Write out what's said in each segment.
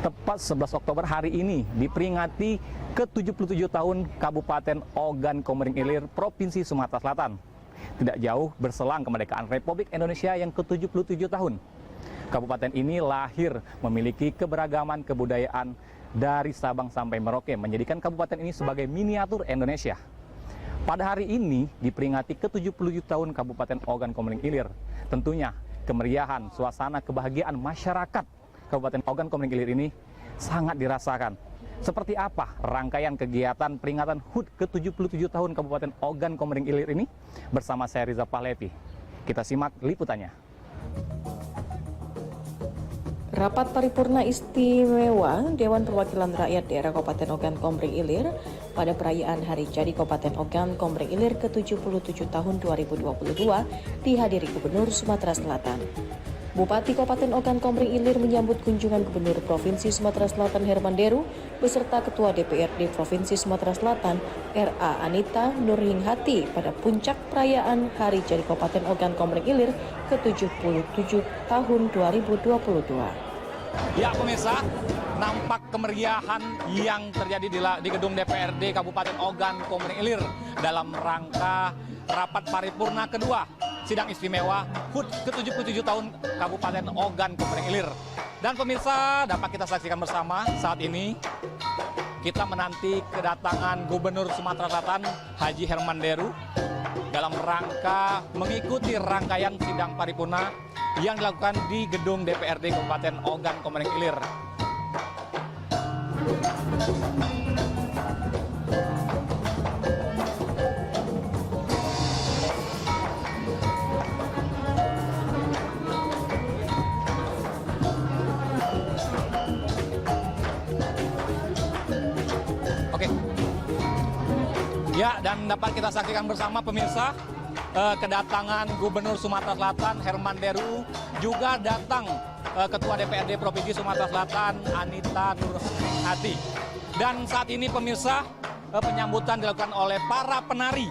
Tepat 11 Oktober hari ini diperingati ke-77 tahun Kabupaten Ogan Komering Ilir, Provinsi Sumatera Selatan. Tidak jauh berselang kemerdekaan Republik Indonesia yang ke-77 tahun. Kabupaten ini lahir memiliki keberagaman kebudayaan dari Sabang sampai Merauke, menjadikan kabupaten ini sebagai miniatur Indonesia. Pada hari ini diperingati ke-77 tahun Kabupaten Ogan Komering Ilir. Tentunya kemeriahan, suasana kebahagiaan masyarakat Kabupaten Ogan Komering Ilir ini sangat dirasakan. Seperti apa rangkaian kegiatan peringatan HUT ke-77 tahun Kabupaten Ogan Komering Ilir ini? Bersama saya Riza Pahlevi. Kita simak liputannya. Rapat paripurna istimewa Dewan Perwakilan Rakyat Daerah Kabupaten Ogan Komering Ilir pada perayaan Hari Jadi Kabupaten Ogan Komering Ilir ke-77 tahun 2022 dihadiri Gubernur Sumatera Selatan. Bupati Kabupaten Ogan Komering Ilir menyambut kunjungan Gubernur Provinsi Sumatera Selatan Herman Deru beserta Ketua DPRD Provinsi Sumatera Selatan RA Anita Nurhinghati pada puncak perayaan Hari Jadi Kabupaten Ogan Komering Ilir ke-77 tahun 2022. Ya pemirsa, nampak kemeriahan yang terjadi di gedung DPRD Kabupaten Ogan Komering Ilir dalam rangka rapat paripurna kedua sidang istimewa HUT ke-77 tahun Kabupaten Ogan Komering Ilir. Dan pemirsa, dapat kita saksikan bersama saat ini kita menanti kedatangan Gubernur Sumatera Selatan Haji Herman Deru dalam rangka mengikuti rangkaian sidang paripurna yang dilakukan di gedung DPRD Kabupaten Ogan Komering Ilir. Oke. Ya, dan dapat kita saksikan bersama pemirsa kedatangan Gubernur Sumatera Selatan Herman Deru, juga datang Ketua DPRD Provinsi Sumatera Selatan Anita Nurhinghati. Dan saat ini pemirsa, penyambutan dilakukan oleh para penari.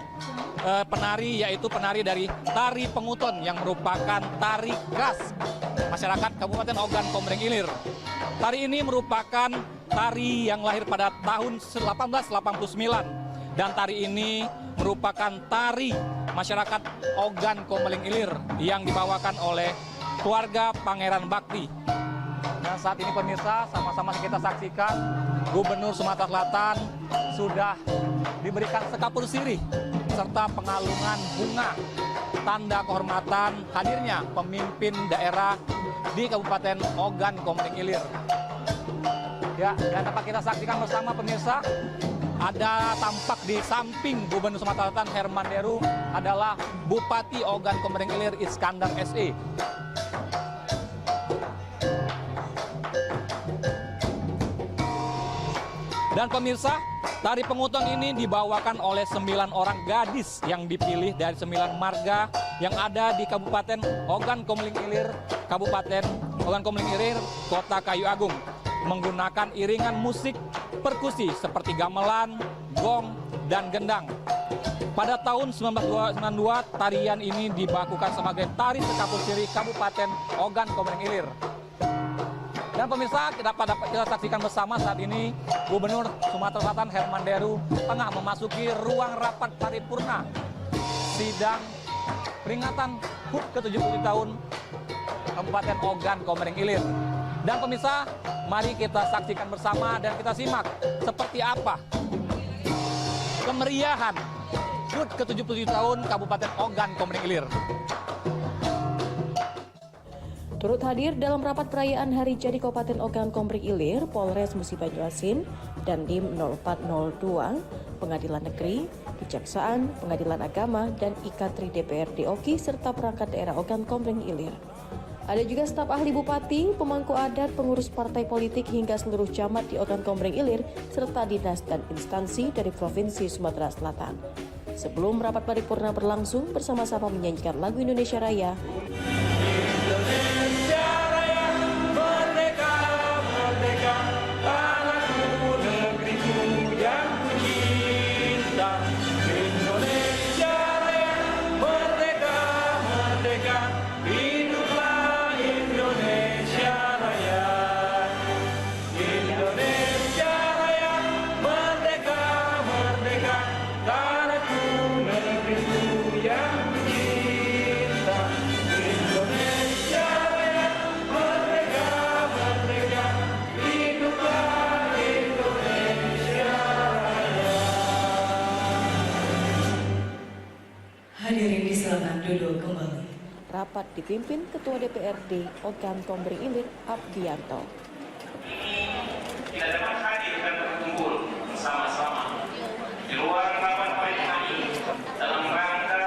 Penari yaitu penari dari tari penguton yang merupakan tari khas masyarakat Kabupaten Ogan Komering Ilir. Tari ini merupakan tari yang lahir pada tahun 1889 dan tari ini merupakan tari masyarakat Ogan Komering Ilir yang dibawakan oleh keluarga Pangeran Bakti. Dan saat ini pemirsa, sama-sama kita saksikan Gubernur Sumatera Selatan sudah diberikan sekapur sirih serta pengalungan bunga tanda kehormatan hadirnya pemimpin daerah di Kabupaten Ogan Komering Ilir. Ya, dan dapat kita saksikan bersama pemirsa, ada tampak di samping Gubernur Sumatera Selatan Herman Deru adalah Bupati Ogan Komering Ilir Iskandar SE. Dan pemirsa, tari penguton ini dibawakan oleh 9 orang gadis yang dipilih dari 9 marga yang ada di Kabupaten Ogan Komering Ilir, Kabupaten Ogan Komering Ilir, Kota Kayu Agung, menggunakan iringan musik perkusi seperti gamelan, gong, dan gendang. Pada tahun 1992, tarian ini dibakukan sebagai tari sekapur sirih Kabupaten Ogan Komering Ilir. Dan pemirsa, dapat kita saksikan bersama saat ini Gubernur Sumatera Selatan Herman Deru tengah memasuki ruang rapat paripurna sidang peringatan HUT ke-77 tahun Kabupaten Ogan Komering Ilir. Dan pemirsa, mari kita saksikan bersama dan kita simak seperti apa kemeriahan HUT ke-77 tahun Kabupaten Ogan Komering Ilir. Turut hadir dalam rapat perayaan Hari Jadi Kabupaten Ogan Komering Ilir, Polres Musi Banyuasin, Dandim 0402, Pengadilan Negeri, Kejaksaan, Pengadilan Agama, dan IKATRI DPRD OKI, serta perangkat daerah Ogan Komering Ilir. Ada juga staf ahli bupati, pemangku adat, pengurus partai politik, hingga seluruh camat di Ogan Komering Ilir, serta dinas dan instansi dari Provinsi Sumatera Selatan. Sebelum rapat paripurna berlangsung, bersama-sama menyanyikan lagu Indonesia Raya. Indonesia Raya, merdeka, merdeka, tanahku, negeriku yang ku cinta. Indonesia Raya, merdeka, merdeka, hiduplah Indonesia Raya. rapat dipimpin Ketua DPRD Ogan Komering Ilir Abdianto. Kita dapat hadir dan berkumpul bersama-sama di ruang rapat paripurna ini dalam rangka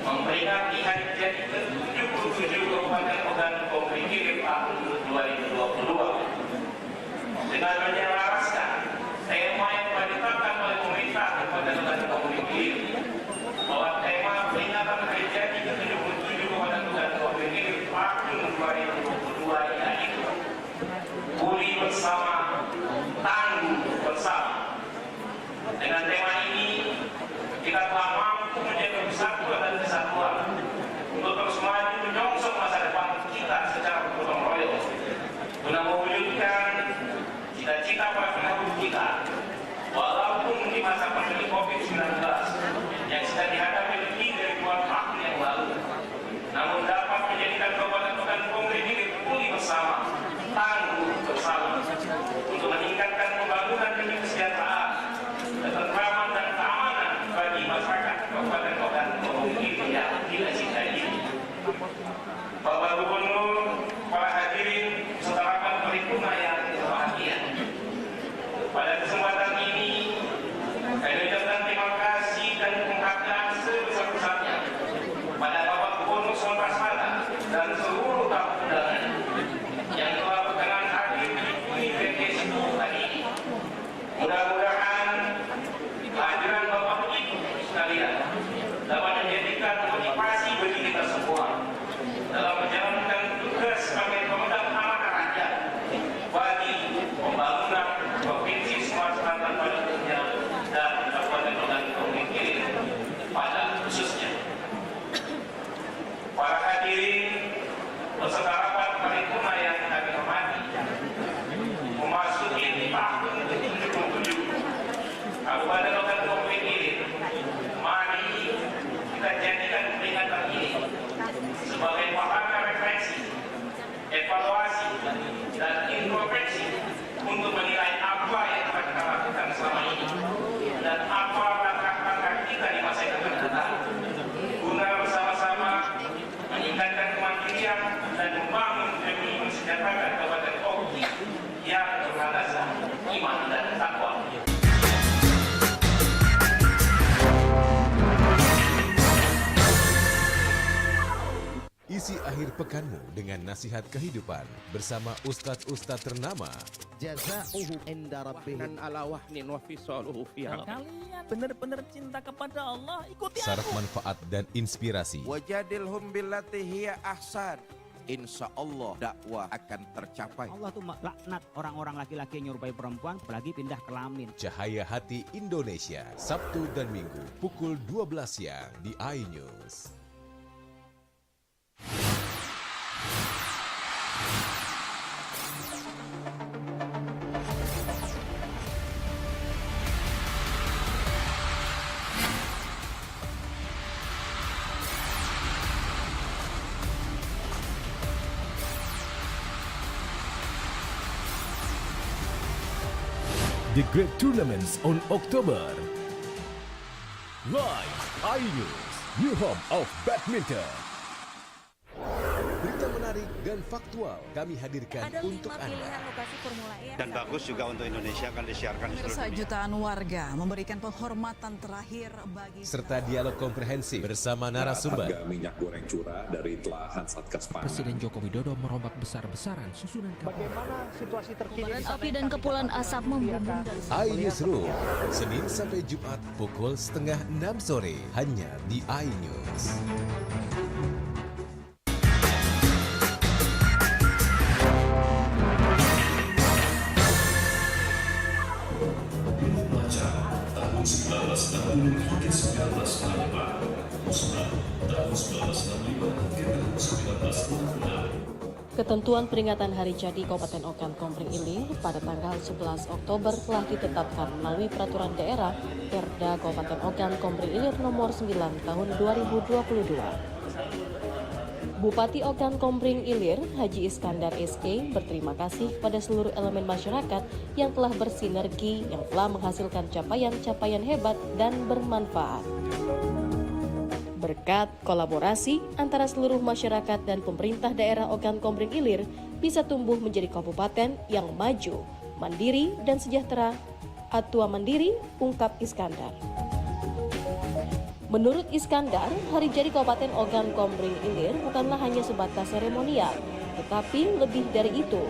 memperingati hari jadi ke-77 Kabupaten Ogan Komering Ilir tahun 2022 dengan menyelaraskan tema yang telah ditetapkan oleh pemerintah Kabupaten Ogan Komering Ilir bahwa tema peringatan hari jadi ke-77 Kabupaten Ogan Komering Ilir tahun 2022 yaitu pulih bersama, tangguh bersama. Dengan tema ini, kita telah mampu menjaga persatuan dan kesatuan untuk terus maju menyongsong masa depan kita secara gotong royong guna mewujudkan cita-cita para pendahulu kita, walaupun di masa pandemi COVID-19 yang sedang dihadapi lebih dari 2 tahun yang lalu, namun dapat menjadikan Kabupaten Ogan Komering Ilir pulih bersama, tangguh bersama untuk meningkatkan pembangunan demi kesejahteraan, ketentraman dan keamanan bagi masyarakat Kabupaten Ogan Komering Ilir yang kita cintai ini. Bapak Gubernur, para hadirin, saudara paripurna yang berbahagia. Pada kesempatan ini, saya ucapkan terima kasih dan penghargaan sebesar-besarnya pada Bapak Gubernur Sumatera Selatan dan seluruh tamu undangan yang telah berkenan hadir di PTS tadi ini. Mudah-mudahan kehadiran Bapak Ibu sekalian dapat menjadikan motivasi bagi kita semua dalam menjalankan tugas sebagai pemegang amanah rakyat bagi pembangunan Provinsi Sumatera Selatan pada umumnya dan Kabupaten Ogan Komering Ilir pada khususnya. Para hadirin beserta rapat paripurna yang kami hormati, memasuki tahun ke-77 Kabupaten Ogan Komering Ilir, mari kita jadikan peringatan ini sebagai wahana refleksi, evaluasi, dan introspeksi untuk menilai apa yang telah kita lakukan selama ini dan apa langkah-langkah kita di masa yang akan datang guna bersama-sama meningkatkan kemandirian dan membangun demi mensejahterakan Kabupaten Ogi yang berlandaskan iman dan takwa. Isi akhir pekanmu dengan nasihat kehidupan bersama ustadz-ustadz ternama. Jazauhu inda rabbih. Dan ala wahnin wa fisaluhu fiha. Kalian benar-benar cinta kepada Allah, ikuti Syarat aku. manfaat dan inspirasi. Wajadilhum billati hiya ahsan. Insya Allah dakwah akan tercapai. Allah tuh laknat orang-orang laki-laki yang nyerupai perempuan apalagi pindah kelamin. Cahaya Hati Indonesia, Sabtu dan Minggu pukul 12 siang di iNews. The Great Tournaments on October. Live iNews, new home of badminton. Berita menarik dan faktual kami hadirkan Ada untuk 5 Anda. pilihan lokasi Formula E. Dan bagus juga untuk Indonesia akan disiarkan di seluruh dunia. Jutaan warga memberikan penghormatan terakhir bagi Serta dialog komprehensif bersama narasumber. Harga minyak goreng curah dari telahan Satgas Pangan. Presiden Joko Widodo merombak besar-besaran susunan kapal. Bagaimana situasi terkini? Kobaran api dan kepulan asap membumbung dari iNewsroom, Senin sampai Jumat pukul 5:30 sore hanya di iNews. Tahun 1960 hingga 1965, musnah tahun 1965 hingga tahun 1966. Ketentuan peringatan Hari Jadi Kabupaten Ogan Komering Ilir pada tanggal 11 Oktober telah ditetapkan melalui Peraturan Daerah Perda Kabupaten Ogan Komering Ilir Nomor 9 Tahun 2022. Bupati Ogan Komering Ilir, Haji Iskandar SK, berterima kasih kepada seluruh elemen masyarakat yang telah bersinergi, yang telah menghasilkan capaian-capaian hebat dan bermanfaat. Berkat kolaborasi antara seluruh masyarakat dan pemerintah daerah Ogan Komering Ilir bisa tumbuh menjadi kabupaten yang maju, mandiri, dan sejahtera. Atua Mandiri, ungkap Iskandar. Menurut Iskandar, hari jadi Kabupaten Ogan Komering Ilir bukanlah hanya sebatas seremonial, tetapi lebih dari itu.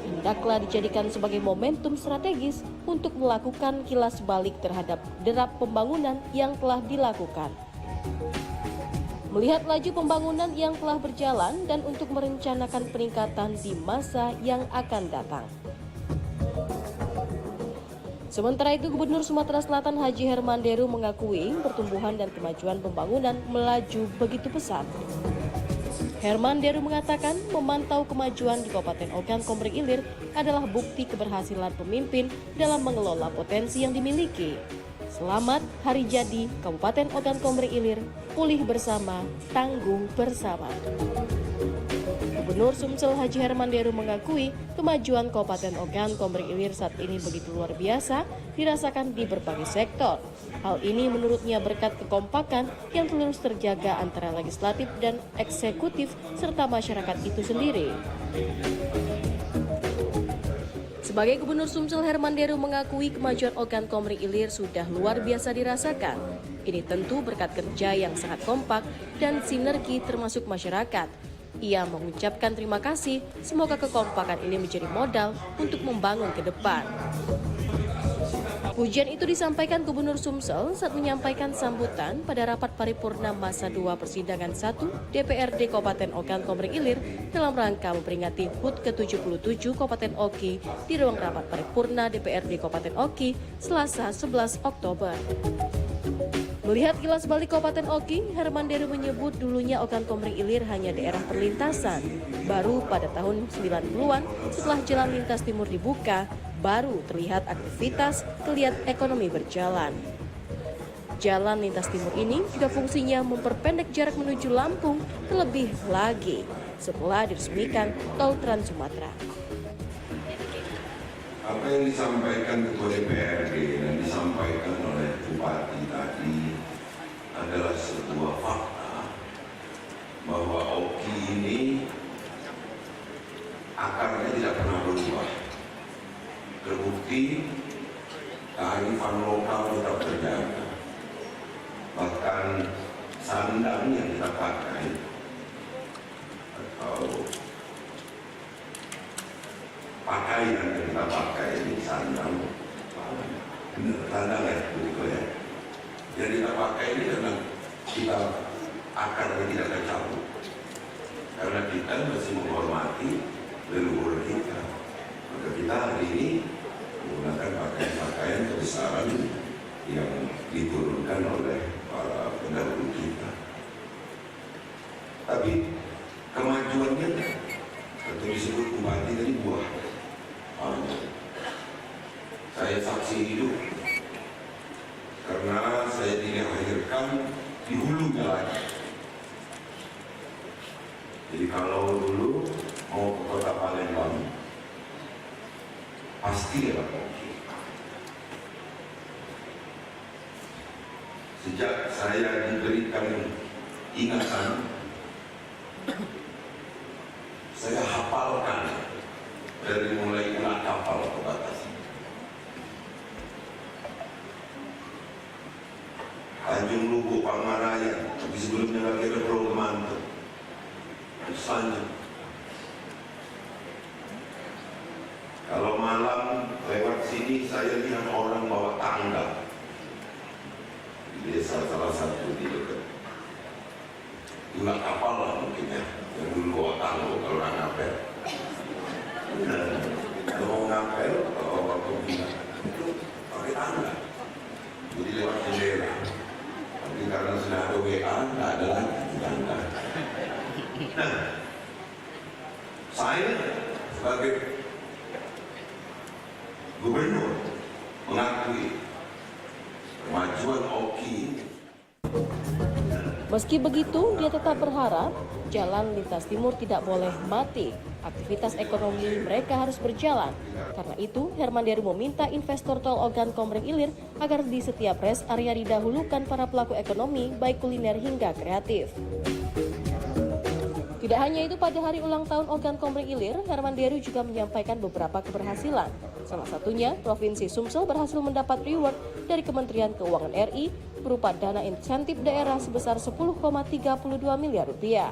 Hendaklah dijadikan sebagai momentum strategis untuk melakukan kilas balik terhadap derap pembangunan yang telah dilakukan. Melihat laju pembangunan yang telah berjalan dan untuk merencanakan peningkatan di masa yang akan datang. Sementara itu, Gubernur Sumatera Selatan Haji Herman Deru mengakui pertumbuhan dan kemajuan pembangunan melaju begitu pesat. Herman Deru mengatakan memantau kemajuan di Kabupaten Ogan Komering Ilir adalah bukti keberhasilan pemimpin dalam mengelola potensi yang dimiliki. Selamat Hari Jadi Kabupaten Ogan Komering Ilir, pulih bersama, tangguh bersama. Gubernur Sumsel Haji Herman Deru mengakui kemajuan Kabupaten Ogan Komering Ilir saat ini begitu luar biasa dirasakan di berbagai sektor. Hal ini menurutnya berkat kekompakan yang terus terjaga antara legislatif dan eksekutif serta masyarakat itu sendiri. Sebagai Gubernur Sumsel, Herman Deru mengakui kemajuan Ogan Komering Ilir sudah luar biasa dirasakan. Ini tentu berkat kerja yang sangat kompak dan sinergi termasuk masyarakat. Ia mengucapkan terima kasih, semoga kekompakan ini menjadi modal untuk membangun ke depan. Pujian itu disampaikan Gubernur Sumsel saat menyampaikan sambutan pada rapat paripurna masa 2 persidangan 1 DPRD Kabupaten Ogan Komering Ilir dalam rangka memperingati HUT ke-77 Kabupaten Oki di ruang rapat paripurna DPRD Kabupaten Oki Selasa 11 Oktober. Melihat kilas balik Kabupaten Oki, Herman Deru menyebut dulunya Ogan Komering Ilir hanya daerah perlintasan. Baru pada tahun 90-an setelah jalan lintas timur dibuka, baru terlihat aktivitas geliat ekonomi berjalan. Jalan lintas timur ini juga fungsinya memperpendek jarak menuju Lampung, terlebih lagi setelah diresmikan tol Trans Sumatera. Apa yang disampaikan Ketua DPRD dan disampaikan oleh Bupati tadi adalah sebuah fakta bahwa Oki ini akarnya tidak pernah berubah. Terbukti kearifan lokal tetap terjaga. Bahkan sandang yang kita pakai atau pakaian yang kita pakai ini sandang ya begitu ya. Yang kita pakai ini karena kita akarnya tidak tercabut. Karena kita masih menghormati leluhur kita. Maka kita hari ini menggunakan pakaian-pakaian kebesaran yang diturunkan oleh para pendahulu kita. Tapi kemajuannya atau disebut bupati tadi buah. Saya saksi hidup karena saya dilahirkan di hulunya lagi. Jadi kalau dulu mau ke kota Palembang pasti ada Oki. Sejak saya diberikan ingatan, saya hafalkan dari mulai kena kapal ke batas. Tanjung Lugu, Palmaraya, tapi sebelumnya lagi ada Pulau Mantu. Misalnya, kalau malam lewat sini saya lihat orang bawa tangga di desa salah satu di dekat. Gula kapal lah mungkin ya, yang dulu bawa tangga kalau orang ngapel. Kalau mau ngapel atau waktu gila itu pakai tangga. Jadi lewat jendela. Tapi karena sudah ada WA, nggak ada lagi tangga. Nah, saya sebagai gubernur mengakui kemajuan Oki Meski begitu, dia tetap berharap jalan lintas timur tidak boleh mati. Aktivitas ekonomi mereka harus berjalan. Karena itu, Herman Deru meminta investor tol Ogan Komering Ilir agar di setiap rest area didahulukan para pelaku ekonomi, baik kuliner hingga kreatif. Tidak hanya itu, pada hari ulang tahun Ogan Komering Ilir, Herman Deru juga menyampaikan beberapa keberhasilan. Salah satunya, Provinsi Sumsel berhasil mendapat reward dari Kementerian Keuangan RI berupa dana insentif daerah sebesar 10,32 miliar rupiah.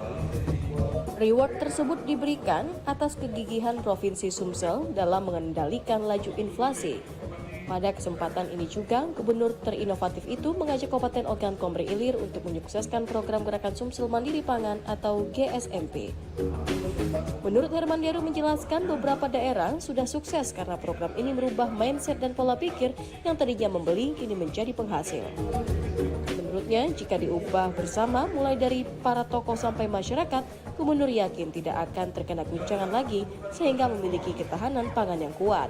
Reward tersebut diberikan atas kegigihan Provinsi Sumsel dalam mengendalikan laju inflasi. Pada kesempatan ini juga, gubernur terinovatif itu mengajak Kabupaten Ogan Komering Ilir untuk menyukseskan program Gerakan Sumsel Mandiri Pangan atau GSMP. Menurut Herman Deru menjelaskan beberapa daerah sudah sukses karena program ini merubah mindset dan pola pikir yang tadinya membeli kini menjadi penghasil. Menurutnya, jika diubah bersama mulai dari para tokoh sampai masyarakat, gubernur yakin tidak akan terkena guncangan lagi sehingga memiliki ketahanan pangan yang kuat.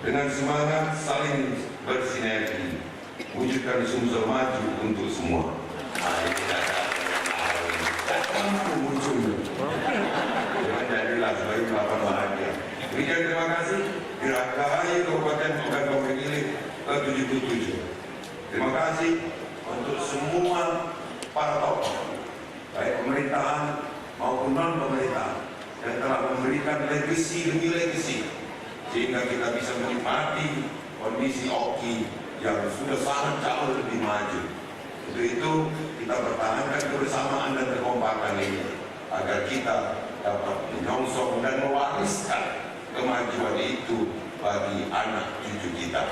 Dengan semangat saling bersinergi, wujudkan Sumsel maju untuk semua. Muncul. Dengan jadilah sebagai kelapa bahagia. Berikan terima kasih Dirgahayu Kabupaten Ogan Komering Ilir ke-77. Terima kasih untuk semua para tokoh, baik pemerintahan maupun non-pemerintahan, yang telah memberikan legasi demi legasi, sehingga kita bisa menikmati kondisi Oki yang sudah sangat jauh lebih maju. Untuk itu, kita pertahankan kebersamaan dan kekompakan ini, agar kita dapat menyongsong dan mewariskan kemajuan itu bagi anak cucu kita.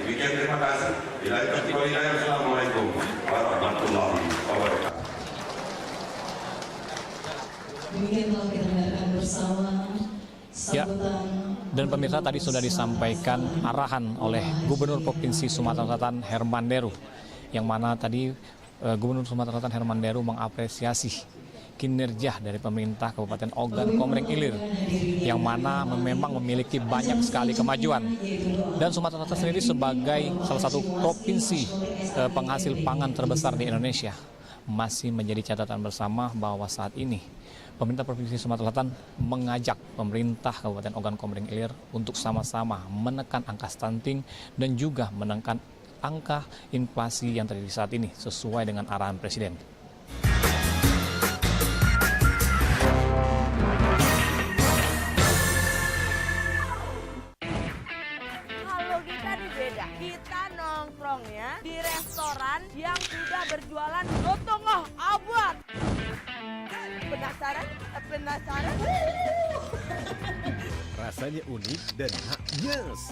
Demikian, terima kasih. Assalamualaikum warahmatullahi wabarakatuh. Demikian telah kita dengarkan bersama Ya, dan pemirsa tadi sudah disampaikan arahan oleh Gubernur Provinsi Sumatera Selatan Herman Deru, yang mana tadi Gubernur Sumatera Selatan Herman Deru mengapresiasi kinerja dari pemerintah Kabupaten Ogan Komering Ilir, yang mana memang memiliki banyak sekali kemajuan. Dan Sumatera Selatan sendiri sebagai salah satu provinsi penghasil pangan terbesar di Indonesia, masih menjadi catatan bersama bahwa saat ini pemerintah Provinsi Sumatera Selatan mengajak pemerintah Kabupaten Ogan Komering Ilir untuk sama-sama menekan angka stunting dan juga menekan angka inflasi yang terjadi saat ini sesuai dengan arahan Presiden. Kalau kita di beda, kita nongkrongnya di restoran yang sudah berjualan lotongah abad. Penasaran? Penasaran? Rasanya unik dan yes.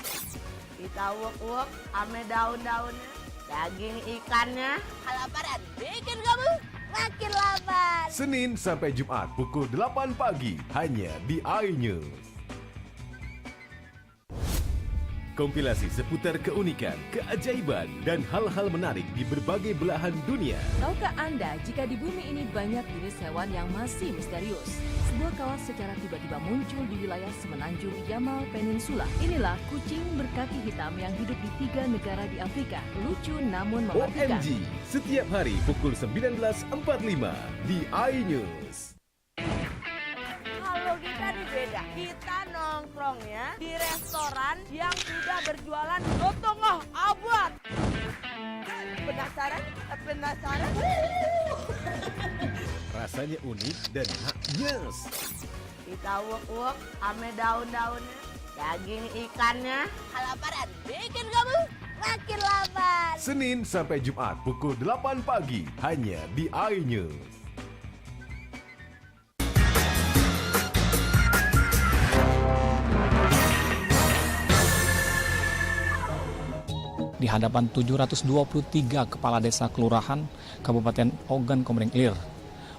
Kita uek-uek ame daun-daunnya, daging ikannya. Kelaparan bikin kamu makin lapar. Senin sampai Jumat pukul 8 pagi hanya di iNews. Kompilasi seputar keunikan, keajaiban, dan hal-hal menarik di berbagai belahan dunia. Tahukah Anda jika di bumi ini banyak jenis hewan yang masih misterius? Sebuah kawas secara tiba-tiba muncul di wilayah semenanjung Yamal Peninsula. Inilah kucing berkaki hitam yang hidup di 3 negara di Afrika. Lucu namun mematikan. OMG, setiap hari pukul 19.45 di iNews. Kalau kita di beda, kita nongkrongnya di restoran yang sudah berjualan lotongah abad. Penasaran? Penasaran? Rasanya unik dan yes. Kita uek-uek ame daun-daunnya, daging ikannya. Kelaparan bikin kamu makin lapar. Senin sampai Jumat pukul 8 pagi hanya di iNews. Di hadapan 723 kepala desa kelurahan Kabupaten Ogan Komering Ilir,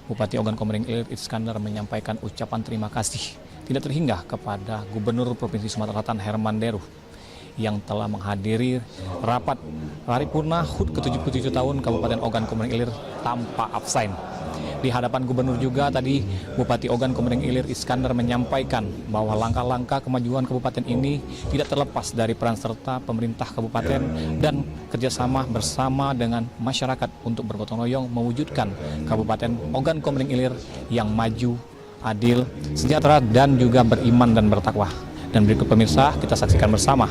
Bupati Ogan Komering Ilir Iskandar menyampaikan ucapan terima kasih tidak terhingga kepada Gubernur Provinsi Sumatera Selatan Herman Deru yang telah menghadiri rapat paripurna HUT ke-77 tahun Kabupaten Ogan Komering Ilir tanpa absen. Di hadapan gubernur juga tadi Bupati Ogan Komering Ilir Iskandar menyampaikan bahwa langkah-langkah kemajuan kabupaten ini tidak terlepas dari peran serta pemerintah kabupaten dan kerjasama bersama dengan masyarakat untuk bergotong royong mewujudkan Kabupaten Ogan Komering Ilir yang maju, adil, sejahtera, dan juga beriman dan bertakwa. Dan berikut pemirsa, kita saksikan bersama.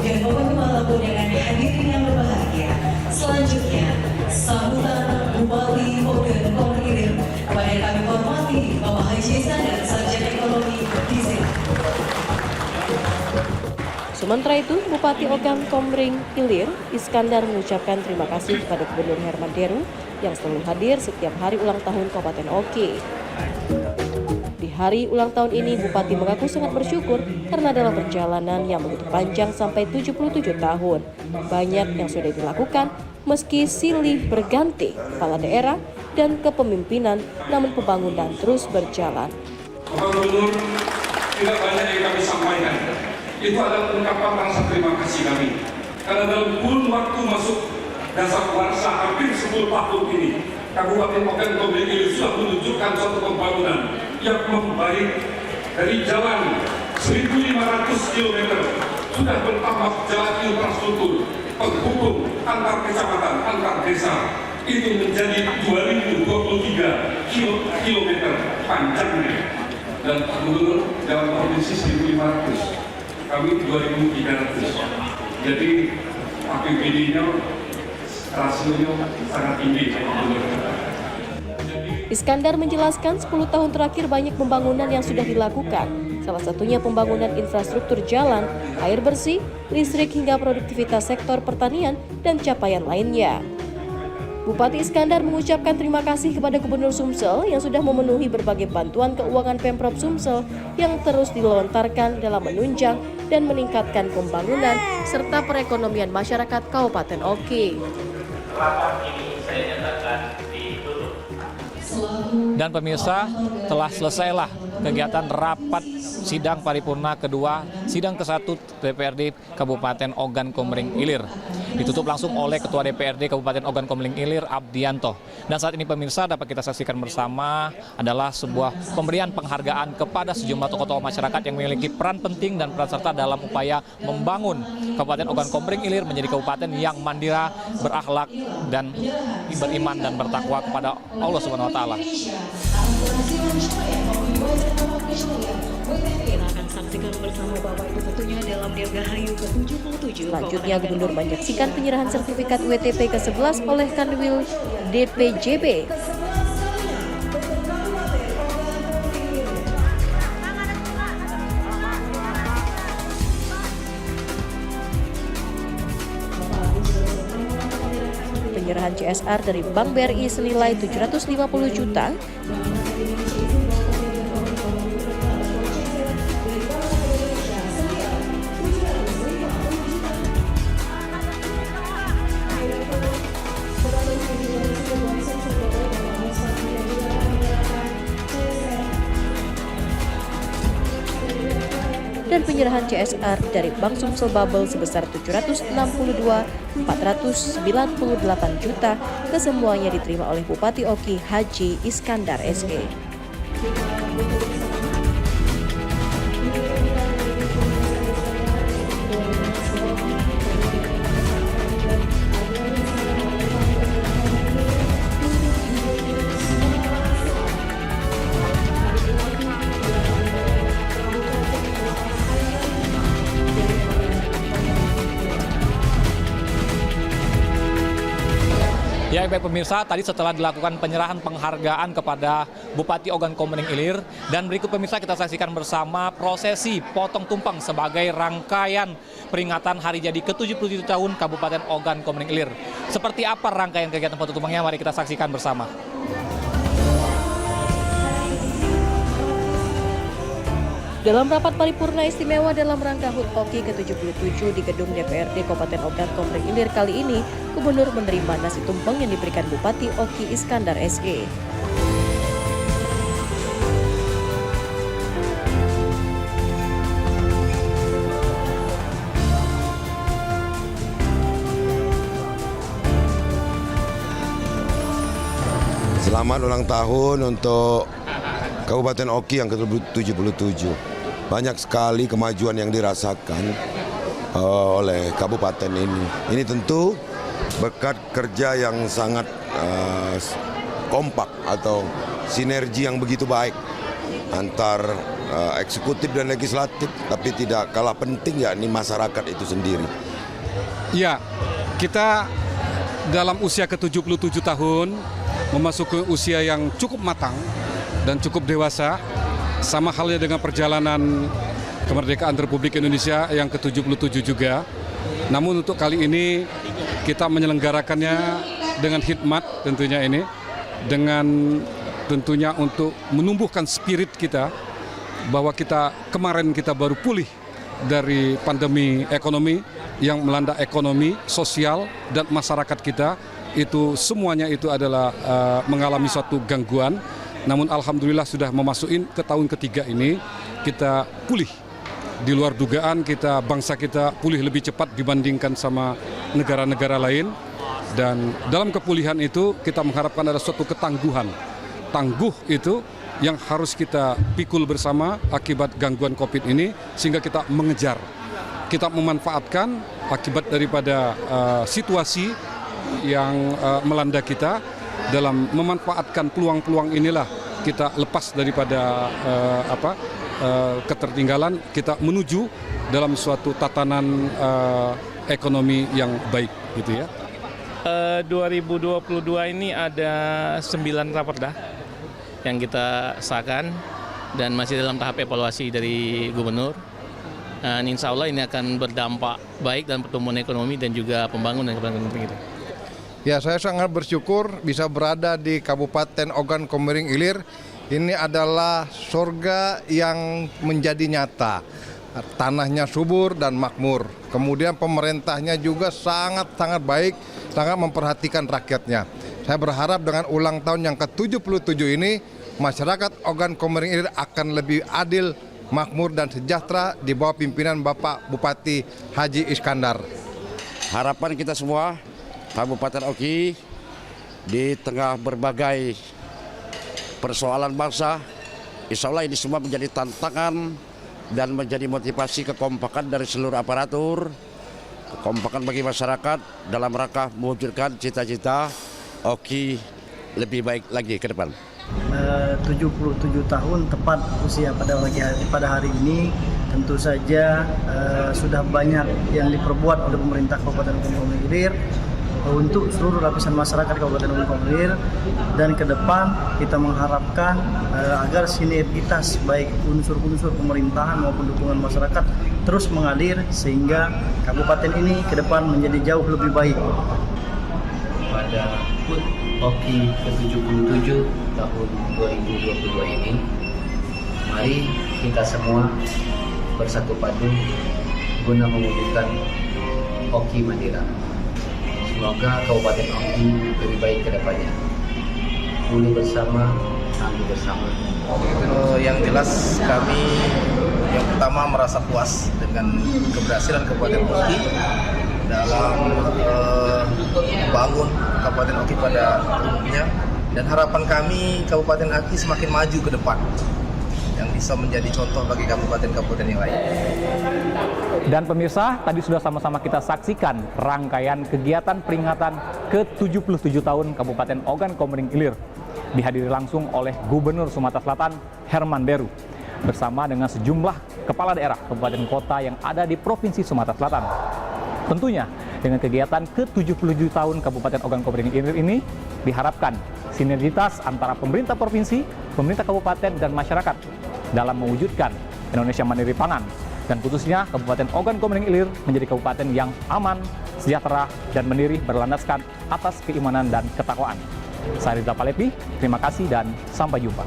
Dan malam undangan hadirin yang berbahagia. Selanjutnya, sambutan Bupati Ogan Komering Ilir kepada yang kami hormati Bapak Haji Iskandar, Sarjana Ekonomi Desain. Sementara itu, Bupati Ogan Komering Ilir Iskandar mengucapkan terima kasih kepada Gubernur Herman Deru yang selalu hadir setiap hari ulang tahun Kabupaten Oki. Di hari ulang tahun ini, Bupati mengaku sangat bersyukur karena dalam perjalanan yang begitu panjang sampai 77 tahun, banyak yang sudah dilakukan meski silih berganti kepala daerah dan kepemimpinan, namun pembangunan terus berjalan. Bapak Gubernur, tidak banyak yang kami sampaikan. Itu adalah ungkapan rasa terima kasih kami. Karena dalam kurun waktu masuk dasawarsa hampir 10 tahun ini, Kabupaten Ogan Komering Ilir sudah menunjukkan suatu pembangunan yang membaik. Dari jalan 1.500 km sudah bertambah jalan infrastruktur penghubung antar kecamatan, antar desa. Itu menjadi 2.023 km panjangnya. Dan Pak Gubernur dalam provinsi 1.500, kami 2.300. Jadi APBD-nya rasionya sangat tinggi. Iskandar menjelaskan 10 tahun terakhir banyak pembangunan yang sudah dilakukan. Salah satunya pembangunan infrastruktur jalan, air bersih, listrik hingga produktivitas sektor pertanian dan capaian lainnya. Bupati Iskandar mengucapkan terima kasih kepada Gubernur Sumsel yang sudah memenuhi berbagai bantuan keuangan Pemprov Sumsel yang terus dilontarkan dalam menunjang dan meningkatkan pembangunan serta perekonomian masyarakat Kabupaten Oki. Rapat ini saya nyatakan ditutup. Dan pemirsa, telah selesailah kegiatan rapat sidang paripurna kedua, sidang ke-1 DPRD Kabupaten Ogan Komering Ilir. Ditutup langsung oleh Ketua DPRD Kabupaten Ogan Komering Ilir, Abdianto. Dan saat ini pemirsa dapat kita saksikan bersama adalah sebuah pemberian penghargaan kepada sejumlah tokoh-tokoh masyarakat yang memiliki peran penting dan peran serta dalam upaya membangun Kabupaten Ogan Komering Ilir menjadi kabupaten yang mandiri, berakhlak, dan beriman dan bertakwa kepada Allah Subhanahu wa Ta'ala. Kita akan saksikan bersama Bapak Ibu tentunya dalam Dirgahayu ke-77. Selanjutnya, Gubernur menyaksikan penyerahan sertifikat WTP ke-11 oleh Kanwil DPJB. Penyerahan CSR dari Bank BRI senilai 750 juta. Dan penyerahan CSR dari Bank Sumsel Bubble sebesar 762.498 juta kesemuanya diterima oleh Bupati Oki Haji Iskandar SE. Ya, baik pemirsa, tadi setelah dilakukan penyerahan penghargaan kepada Bupati Ogan Komering Ilir, dan berikut pemirsa kita saksikan bersama prosesi potong tumpeng sebagai rangkaian peringatan hari jadi ke-77 tahun Kabupaten Ogan Komering Ilir. Seperti apa rangkaian kegiatan potong tumpengnya? Mari kita saksikan bersama. Dalam rapat paripurna istimewa dalam rangka HUT Oki ke-77 di gedung DPRD Kabupaten Ogan Komering Ilir kali ini, Gubernur menerima nasi tumpeng yang diberikan Bupati Oki Iskandar SE. Selamat ulang tahun untuk Kabupaten Oki yang ke-77. Banyak sekali kemajuan yang dirasakan oleh kabupaten ini. Ini tentu berkat kerja yang sangat kompak atau sinergi yang begitu baik antar eksekutif dan legislatif, tapi tidak kalah penting yakni masyarakat itu sendiri. Ya, kita dalam usia ke-77 tahun memasuki usia yang cukup matang dan cukup dewasa, sama halnya dengan perjalanan kemerdekaan Republik Indonesia yang ke-77 juga. Namun untuk kali ini kita menyelenggarakannya dengan hikmat tentunya ini, dengan tentunya untuk menumbuhkan spirit kita bahwa kemarin kita baru pulih dari pandemi ekonomi yang melanda ekonomi, sosial, dan masyarakat kita. Itu semuanya itu adalah mengalami suatu gangguan. Namun alhamdulillah sudah memasuki ke tahun ketiga ini, kita pulih. Di luar dugaan bangsa kita pulih lebih cepat dibandingkan sama negara-negara lain. Dan dalam kepulihan itu kita mengharapkan ada suatu ketangguhan. Tangguh itu yang harus kita pikul bersama akibat gangguan COVID ini, sehingga kita mengejar. Kita memanfaatkan akibat daripada situasi yang melanda kita. Dalam memanfaatkan peluang-peluang inilah kita lepas daripada ketertinggalan, kita menuju dalam suatu tatanan ekonomi yang baik gitu ya. 2022 ini ada 9 raperda yang kita sahkan dan masih dalam tahap evaluasi dari gubernur. Dan insya Allah ini akan berdampak baik dalam pertumbuhan ekonomi dan juga pembangunan kita. Ya, saya sangat bersyukur bisa berada di Kabupaten Ogan Komering Ilir. Ini adalah surga yang menjadi nyata. Tanahnya subur dan makmur. Kemudian pemerintahnya juga sangat-sangat baik, sangat memperhatikan rakyatnya. Saya berharap dengan ulang tahun yang ke-77 ini, masyarakat Ogan Komering Ilir akan lebih adil, makmur dan sejahtera di bawah pimpinan Bapak Bupati Haji Iskandar. Harapan kita semua, Kabupaten Oki di tengah berbagai persoalan bangsa, insya Allah ini semua menjadi tantangan dan menjadi motivasi kekompakan dari seluruh aparatur, kekompakan bagi masyarakat dalam rangka mewujudkan cita-cita Oki lebih baik lagi ke depan. 77 tahun tepat usia pada hari ini, tentu saja sudah banyak yang diperbuat oleh pemerintah Kabupaten Ogan Komering Ilir untuk seluruh lapisan masyarakat Kabupaten Ogan Komering Ilir, dan ke depan kita mengharapkan agar sinergitas baik unsur-unsur pemerintahan maupun dukungan masyarakat terus mengalir sehingga kabupaten ini ke depan menjadi jauh lebih baik. Pada HUT Oki ke-77 tahun 2022 ini, mari kita semua bersatu padu guna mewujudkan Oki Mandira. Semoga Kabupaten Oki lebih baik ke depannya. Pulih bersama, tangguh bersama. Yang jelas kami yang pertama merasa puas dengan keberhasilan Kabupaten Oki dalam membangun Kabupaten Oki pada umumnya, dan harapan kami Kabupaten Oki semakin maju ke depan yang bisa menjadi contoh bagi kabupaten-kabupaten yang lain. Dan pemirsa, tadi sudah sama-sama kita saksikan rangkaian kegiatan peringatan ke-77 tahun Kabupaten Ogan Komering Ilir, dihadiri langsung oleh Gubernur Sumatera Selatan Herman Deru bersama dengan sejumlah kepala daerah kabupaten kota yang ada di Provinsi Sumatera Selatan. Tentunya dengan kegiatan ke-77 tahun Kabupaten Ogan Komering Ilir ini diharapkan sinergitas antara pemerintah provinsi, pemerintah kabupaten, dan masyarakat dalam mewujudkan Indonesia Mandiri Pangan, dan khususnya Kabupaten Ogan Komering Ilir menjadi kabupaten yang aman, sejahtera, dan mandiri berlandaskan atas keimanan dan ketakwaan. Saya Rizal Palepi, terima kasih dan sampai jumpa.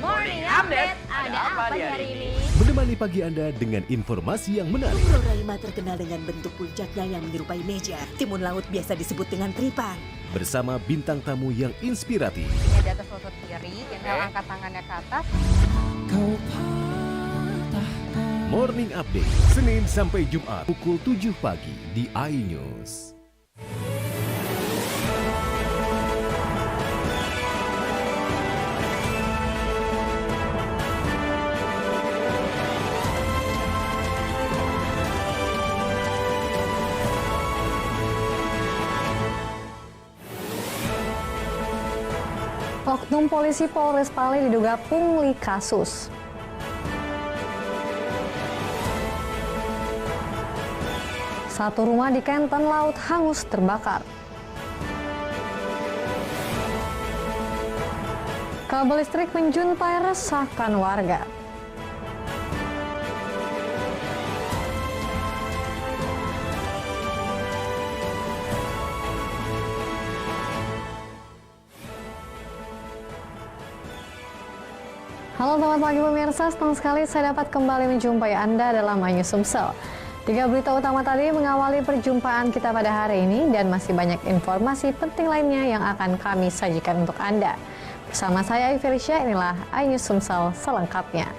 Morning Update, ada apa di hari ini? Menemani pagi Anda dengan informasi yang menarik. Floralima terkenal dengan bentuk puncaknya yang menyerupai meja. Timun laut biasa disebut dengan tripang. Bersama bintang tamu yang inspiratif. Ini di atas lutut kiri, Kendall angkat tangannya ke atas. Kau patahkan Morning Update, Senin sampai Jumat pukul 7 pagi di iNews. Oknum polisi Polres Pali diduga pungli kasus. Satu rumah di Kenten Laut hangus terbakar. Kabel listrik menjuntai resahkan warga. Halo selamat pagi pemirsa, senang sekali saya dapat kembali menjumpai Anda dalam iNews Sumsel. 3 berita utama tadi mengawali perjumpaan kita pada hari ini dan masih banyak informasi penting lainnya yang akan kami sajikan untuk Anda. Bersama saya Ayu Felicia, inilah iNews Sumsel selengkapnya.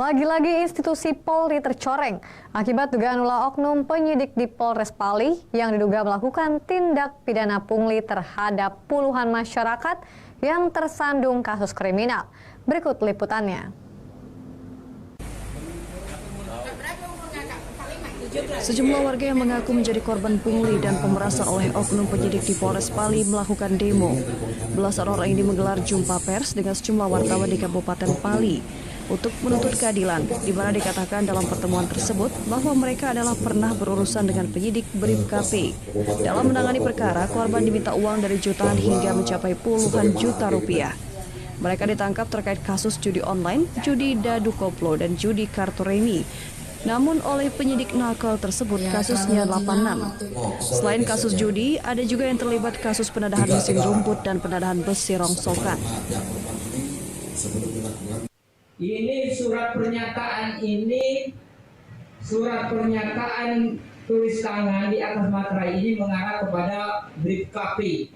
Lagi-lagi institusi Polri tercoreng akibat dugaan ulah oknum penyidik di Polres Pali yang diduga melakukan tindak pidana pungli terhadap puluhan masyarakat yang tersandung kasus kriminal. Berikut liputannya. Sejumlah warga yang mengaku menjadi korban pungli dan pemerasan oleh oknum penyidik di Polres Pali melakukan demo. Belasan orang ini menggelar jumpa pers dengan sejumlah wartawan di Kabupaten Pali untuk menuntut keadilan, di mana dikatakan dalam pertemuan tersebut bahwa mereka adalah pernah berurusan dengan penyidik BRIMKP. Dalam menangani perkara, korban diminta uang dari jutaan hingga mencapai puluhan juta rupiah. Mereka ditangkap terkait kasus judi online, judi dadu koplo, dan judi kartu remi. Namun oleh penyidik nakal tersebut kasusnya 86. Selain kasus judi, ada juga yang terlibat kasus penadahan mesin rumput dan penadahan besi rongsokan. Ini surat pernyataan tulis tangan di atas materai ini mengarah kepada BRIMKP.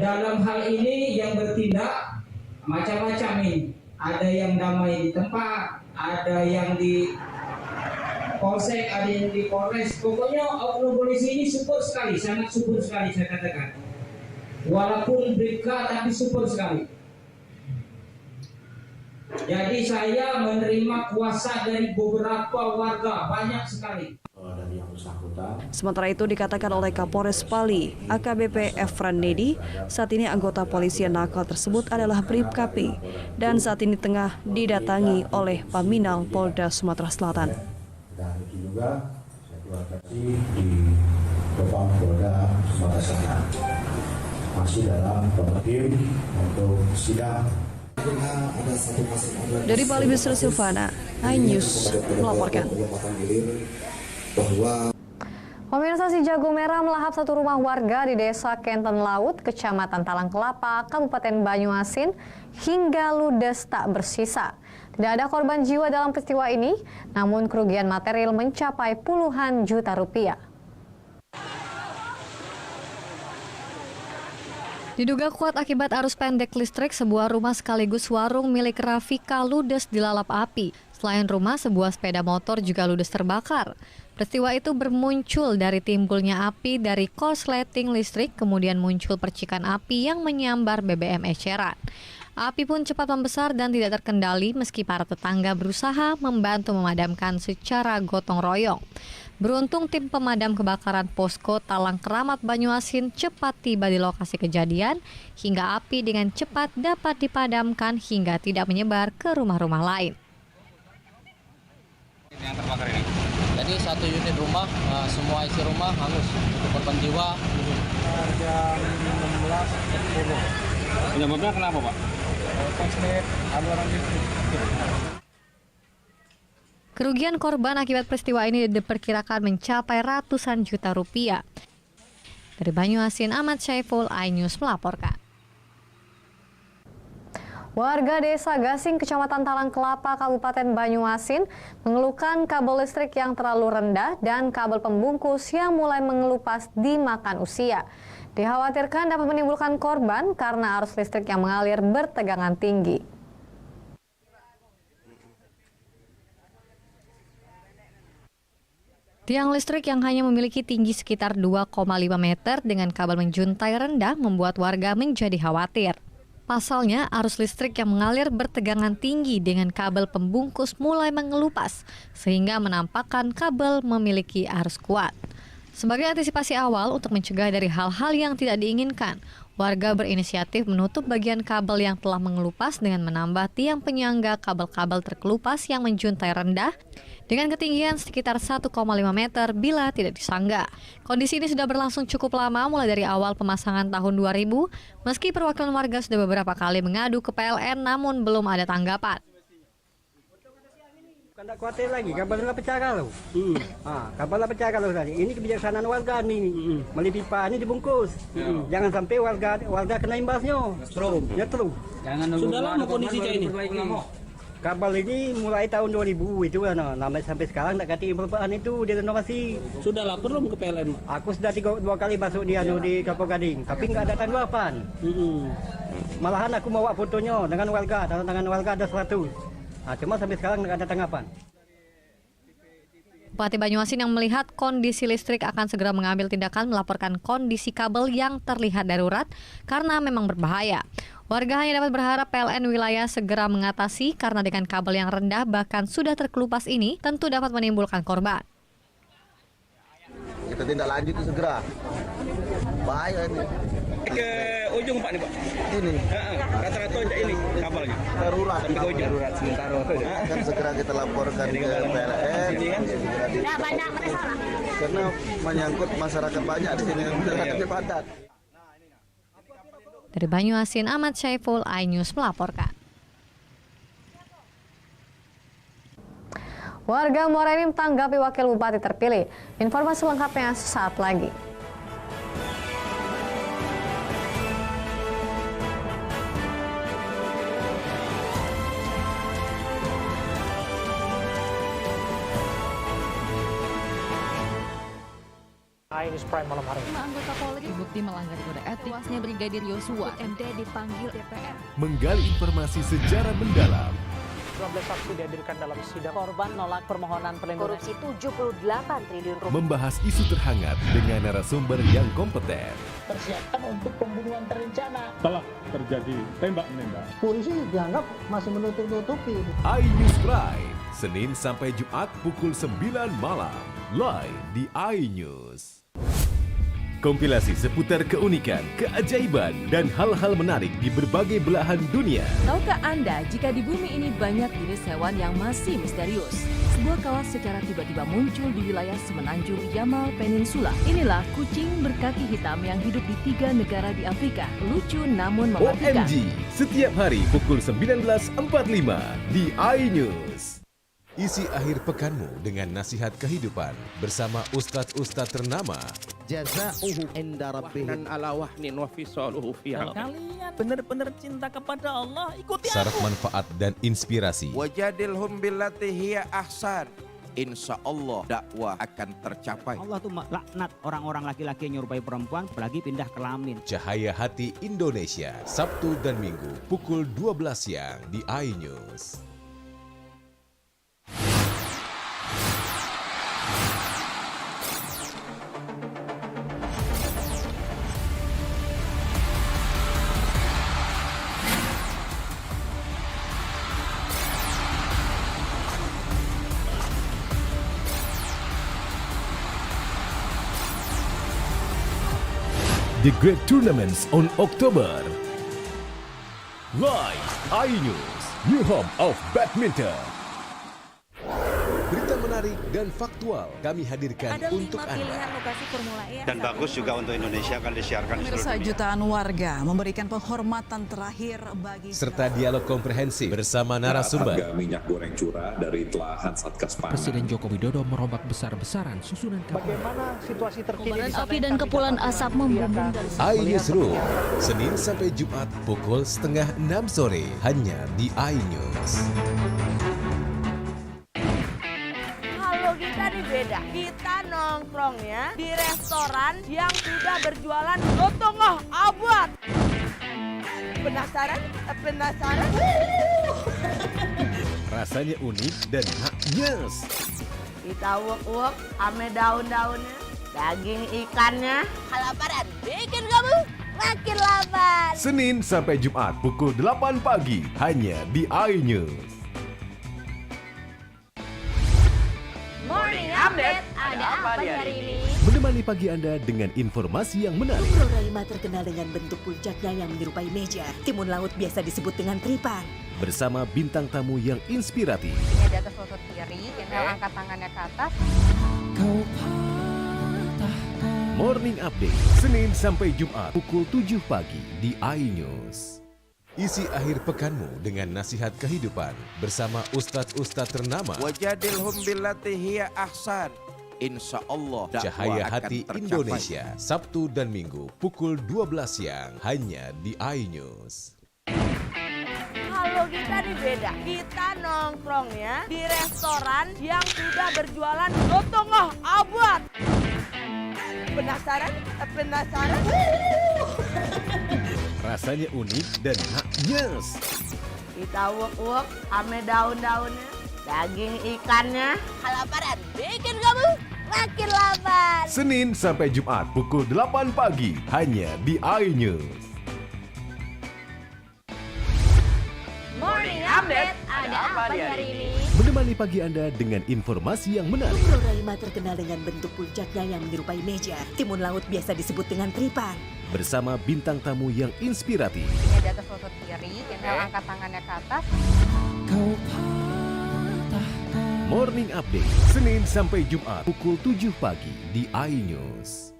Dalam hal ini yang bertindak macam-macam ini. Ada yang damai di tempat, ada yang di polsek, ada yang di polres. Pokoknya oknum polisi ini support sekali, sangat support sekali saya katakan. Walaupun BRIMKA tapi support sekali. Jadi saya menerima kuasa dari beberapa warga, banyak sekali. Sementara itu dikatakan oleh Kapolres Pali, AKBP Efran Nedi, saat ini anggota polisi yang nakal tersebut adalah BRIMKP dan saat ini tengah didatangi oleh Paminal Polda Sumatera Selatan. Dan itu juga saya di Propam Polda Sumatera Selatan masih dalam tim untuk sidang. Dari Pali Bisri Silvana, iNews melaporkan. Pemirsa, si jago merah melahap satu rumah warga di Desa Kenten Laut, Kecamatan Talang Kelapa, Kabupaten Banyuasin, hingga ludes tak bersisa. Tidak ada korban jiwa dalam peristiwa ini, namun kerugian material mencapai puluhan juta rupiah. Diduga kuat akibat arus pendek listrik, sebuah rumah sekaligus warung milik Rafika ludes dilalap api. Selain rumah, sebuah sepeda motor juga ludes terbakar. Peristiwa itu bermuncul dari timbulnya api dari korsleting listrik, kemudian muncul percikan api yang menyambar BBM eceran. Api pun cepat membesar dan tidak terkendali meski para tetangga berusaha membantu memadamkan secara gotong royong. Beruntung tim pemadam kebakaran Posko Talang Keramat Banyuasin cepat tiba di lokasi kejadian hingga api dengan cepat dapat dipadamkan hingga tidak menyebar ke rumah-rumah lain. Yang terbakar ini. Jadi satu unit rumah, semua isi rumah hangus. Untuk korban jiwa jam 16.10. Penyebabnya kenapa, Pak? Korslet, aliran listrik. Kerugian korban akibat peristiwa ini diperkirakan mencapai ratusan juta rupiah. Dari Banyuasin, Ahmad Syaiful, iNews melaporkan. Warga Desa Gasing, Kecamatan Talang Kelapa, Kabupaten Banyuasin mengeluhkan kabel listrik yang terlalu rendah dan kabel pembungkus yang mulai mengelupas dimakan usia. Dikhawatirkan dapat menimbulkan korban karena arus listrik yang mengalir bertegangan tinggi. Tiang listrik yang hanya memiliki tinggi sekitar 2,5 meter dengan kabel menjuntai rendah membuat warga menjadi khawatir. Pasalnya, arus listrik yang mengalir bertegangan tinggi dengan kabel pembungkus mulai mengelupas, sehingga menampakkan kabel memiliki arus kuat. Sebagai antisipasi awal untuk mencegah dari hal-hal yang tidak diinginkan, warga berinisiatif menutup bagian kabel yang telah mengelupas dengan menambah tiang penyangga kabel-kabel terkelupas yang menjuntai rendah dengan ketinggian sekitar 1,5 meter bila tidak disangga. Kondisi ini sudah berlangsung cukup lama mulai dari awal pemasangan tahun 2000, meski perwakilan warga sudah beberapa kali mengadu ke PLN namun belum ada tanggapan. Tidak khawatir lagi, kabelnya pecah kalau. Kabelnya pecah kalau tadi. Ini kebijaksanaan warga nih, beli pipa ini dibungkus. Jangan sampai warga kena imbasnya. Nyetrum. Sudah lama kondisinya ini. Kabel ini mulai tahun 2000 itu sampai sekarang tidak ganti perubahan itu direnovasi. Sudah lapor belum ke PLN? Aku sudah 2 kali masuk di Kelapa Gading, tapi nggak ada tanggapan. Malahan aku bawa fotonya dengan warga, tangan warga ada 100. Cuma sampai sekarang nggak ada tanggapan. Bupati Banyuasin yang melihat kondisi listrik akan segera mengambil tindakan melaporkan kondisi kabel yang terlihat darurat karena memang berbahaya. Warga hanya dapat berharap PLN wilayah segera mengatasi karena dengan kabel yang rendah bahkan sudah terkelupas ini tentu dapat menimbulkan korban. Kita tindak lanjut itu segera. Bahaya ini. Ke ujung Pak nih Pak. Ini. Rata-rata ini kabelnya. Darurat. Sampai ke ujung. Darurat sementara. Kan segera kita laporkan ke PLN. Karena menyangkut masyarakat banyak di sini. Masyarakatnya padat. Dari Banyuasin, Ahmad Syaiful, iNews melaporkan. Warga Muara Enim tanggapi wakil bupati terpilih. Informasi lengkapnya sesaat lagi. News Prime malam hari. 5 anggota Polri terbukti melanggar kode etik. Tewasnya Brigadir Yosua, MD dipanggil DPR. Menggali informasi sejarah mendalam. 12 saksi dihadirkan dalam sidang. Korban nolak permohonan perlindungan. Korupsi 78 triliun rupiah. Membahas isu terhangat dengan narasumber yang kompeten. Persiapkan untuk pembunuhan terencana. Telah terjadi tembak-menembak. Polisi dianggap masih menutup-nutupi. iNews Prime, Senin sampai Jumat pukul 9 malam. Live di iNews. Kompilasi seputar keunikan, keajaiban, dan hal-hal menarik di berbagai belahan dunia. Tahukah Anda jika di bumi ini banyak jenis hewan yang masih misterius? Sebuah kawas secara tiba-tiba muncul di wilayah semenanjung Yamal Peninsula. Inilah kucing berkaki hitam yang hidup di 3 negara di Afrika. Lucu namun mematikan. OMG, setiap hari pukul 19.45 di iNews. Isi akhir pekanmu dengan nasihat kehidupan bersama ustadz-ustadz ternama. Jazauhu inda rabbihim ala wahnin wa fisaluhu fi Kalian benar-benar cinta kepada Allah, ikuti aku. Syarat manfaat dan inspirasi. Wajadilhum billati hiya ahsan. Insya Allah dakwah akan tercapai. Allah tuh laknat orang-orang laki-laki yang nyerupai perempuan apalagi pindah kelamin. Cahaya Hati Indonesia, Sabtu dan Minggu pukul 12 siang di iNews. The Great Tournaments on October. Live iNews, new home of badminton. berita menarik dan faktual kami hadirkan Ada untuk 5 Anda. pilihan lokasi Formula E. Dan bagus juga untuk Indonesia akan disiarkan di seluruh Pemirsa, dunia. jutaan warga memberikan penghormatan terakhir bagi Serta dialog komprehensif bersama narasumber. Harga minyak goreng curah dari telahan Satgas Pangan. Presiden Joko Widodo merombak besar-besaran susunan Bagaimana situasi terkini? Api dan kepulan asap membumbung dari iNewsroom, Senin sampai Jumat pukul 5:30 sore hanya di iNews. Kalau kita nih beda, kita nongkrongnya di restoran yang sudah berjualan setengah abad. Penasaran? Penasaran? Rasanya unik dan haknyes. Kita uek-uek ame daun-daunnya, daging ikannya. Kelaparan bikin kamu makin lapar. Senin sampai Jumat pukul 8 pagi hanya di iNews. Morning Update, ada apa di hari ini? Menemani pagi Anda dengan informasi yang menarik. Floraima terkenal dengan bentuk puncaknya yang menyerupai meja. Timun laut biasa disebut dengan tripan. Bersama bintang tamu yang inspiratif. Ini di atas lutut kiri, inhale angkat tangannya ke atas. Morning Update, Senin sampai Jumat pukul 7 pagi di iNews. Isi akhir pekanmu dengan nasihat kehidupan bersama ustadz-ustadz ternama. Wajadilhum billati hiya ahsan. Insya Allah Cahaya Hati Indonesia, Sabtu dan Minggu pukul 12 siang hanya di iNews. Kalau kita nih beda, kita nongkrongnya di restoran yang sudah berjualan setengah abad. Penasaran? Penasaran? Rasanya unik dan haknyes. Kita uek-uek ame daun-daunnya, daging ikannya. Kelaparan bikin kamu makin lapar. Senin sampai Jumat pukul 8 pagi hanya di iNews. Morning Update, ada apa di hari ini? Menemani pagi Anda dengan informasi yang menarik. Floraima terkenal dengan bentuk puncaknya yang menyerupai meja. Timun laut biasa disebut dengan tripan. Bersama bintang tamu yang inspiratif. Ini di atas lutut kiri, inhale angkat tangannya ke atas. Morning Update, Senin sampai Jumat pukul 7 pagi di iNews.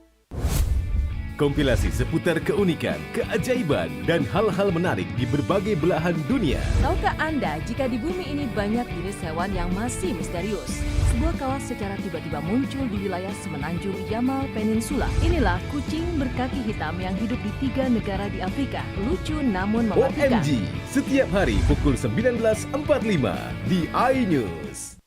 Kompilasi seputar keunikan, keajaiban, dan hal-hal menarik di berbagai belahan dunia. Tahukah Anda jika di bumi ini banyak jenis hewan yang masih misterius? Sebuah kawas secara tiba-tiba muncul di wilayah semenanjung Yamal Peninsula. Inilah kucing berkaki hitam yang hidup di 3 negara di Afrika. Lucu namun mematikan. OMG, setiap hari pukul 19.45 di iNews.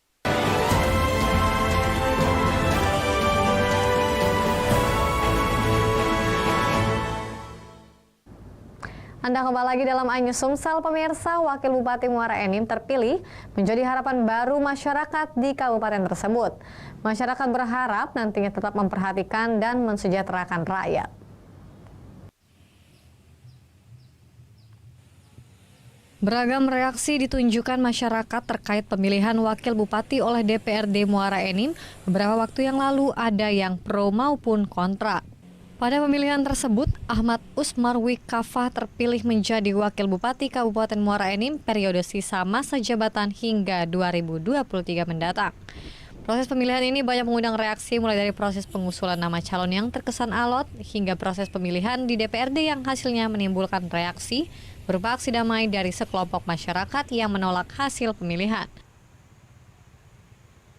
Anda kembali lagi dalam iNews Sumsel. Pemirsa, Wakil Bupati Muara Enim terpilih menjadi harapan baru masyarakat di kabupaten tersebut. Masyarakat berharap nantinya tetap memperhatikan dan mensejahterakan rakyat. Beragam reaksi ditunjukkan masyarakat terkait pemilihan Wakil Bupati oleh DPRD Muara Enim. Beberapa waktu yang lalu ada yang pro maupun kontra. Pada pemilihan tersebut, Ahmad Usmarwi Kafah terpilih menjadi Wakil Bupati Kabupaten Muara Enim periode sisa masa jabatan hingga 2023 mendatang. Proses pemilihan ini banyak mengundang reaksi mulai dari proses pengusulan nama calon yang terkesan alot hingga proses pemilihan di DPRD yang hasilnya menimbulkan reaksi berupa aksi damai dari sekelompok masyarakat yang menolak hasil pemilihan.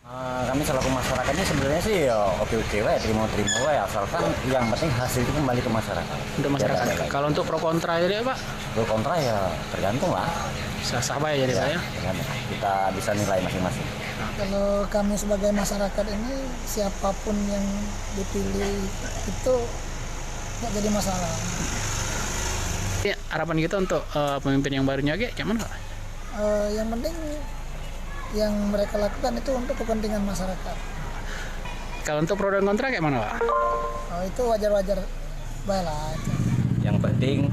Kami selaku masyarakatnya sebenarnya sih ya oke-oke lah, terima-terima lah, asalkan yang penting hasil itu kembali ke masyarakat. Untuk masyarakat. Ya, kalau untuk pro kontra jadi Pak? Pro kontra ya tergantung lah. Sah-sah ya jadi Pak ya? Kita bisa nilai masing-masing. Kalau kami sebagai masyarakat ini siapapun yang dipilih itu nggak jadi masalah. Ya, harapan kita untuk pemimpin yang barunya gimana Pak? Yang penting yang mereka lakukan itu untuk kepentingan masyarakat. Kalau untuk pro dan kontra kayak mana Pak? Itu wajar-wajar baiklah. Yang penting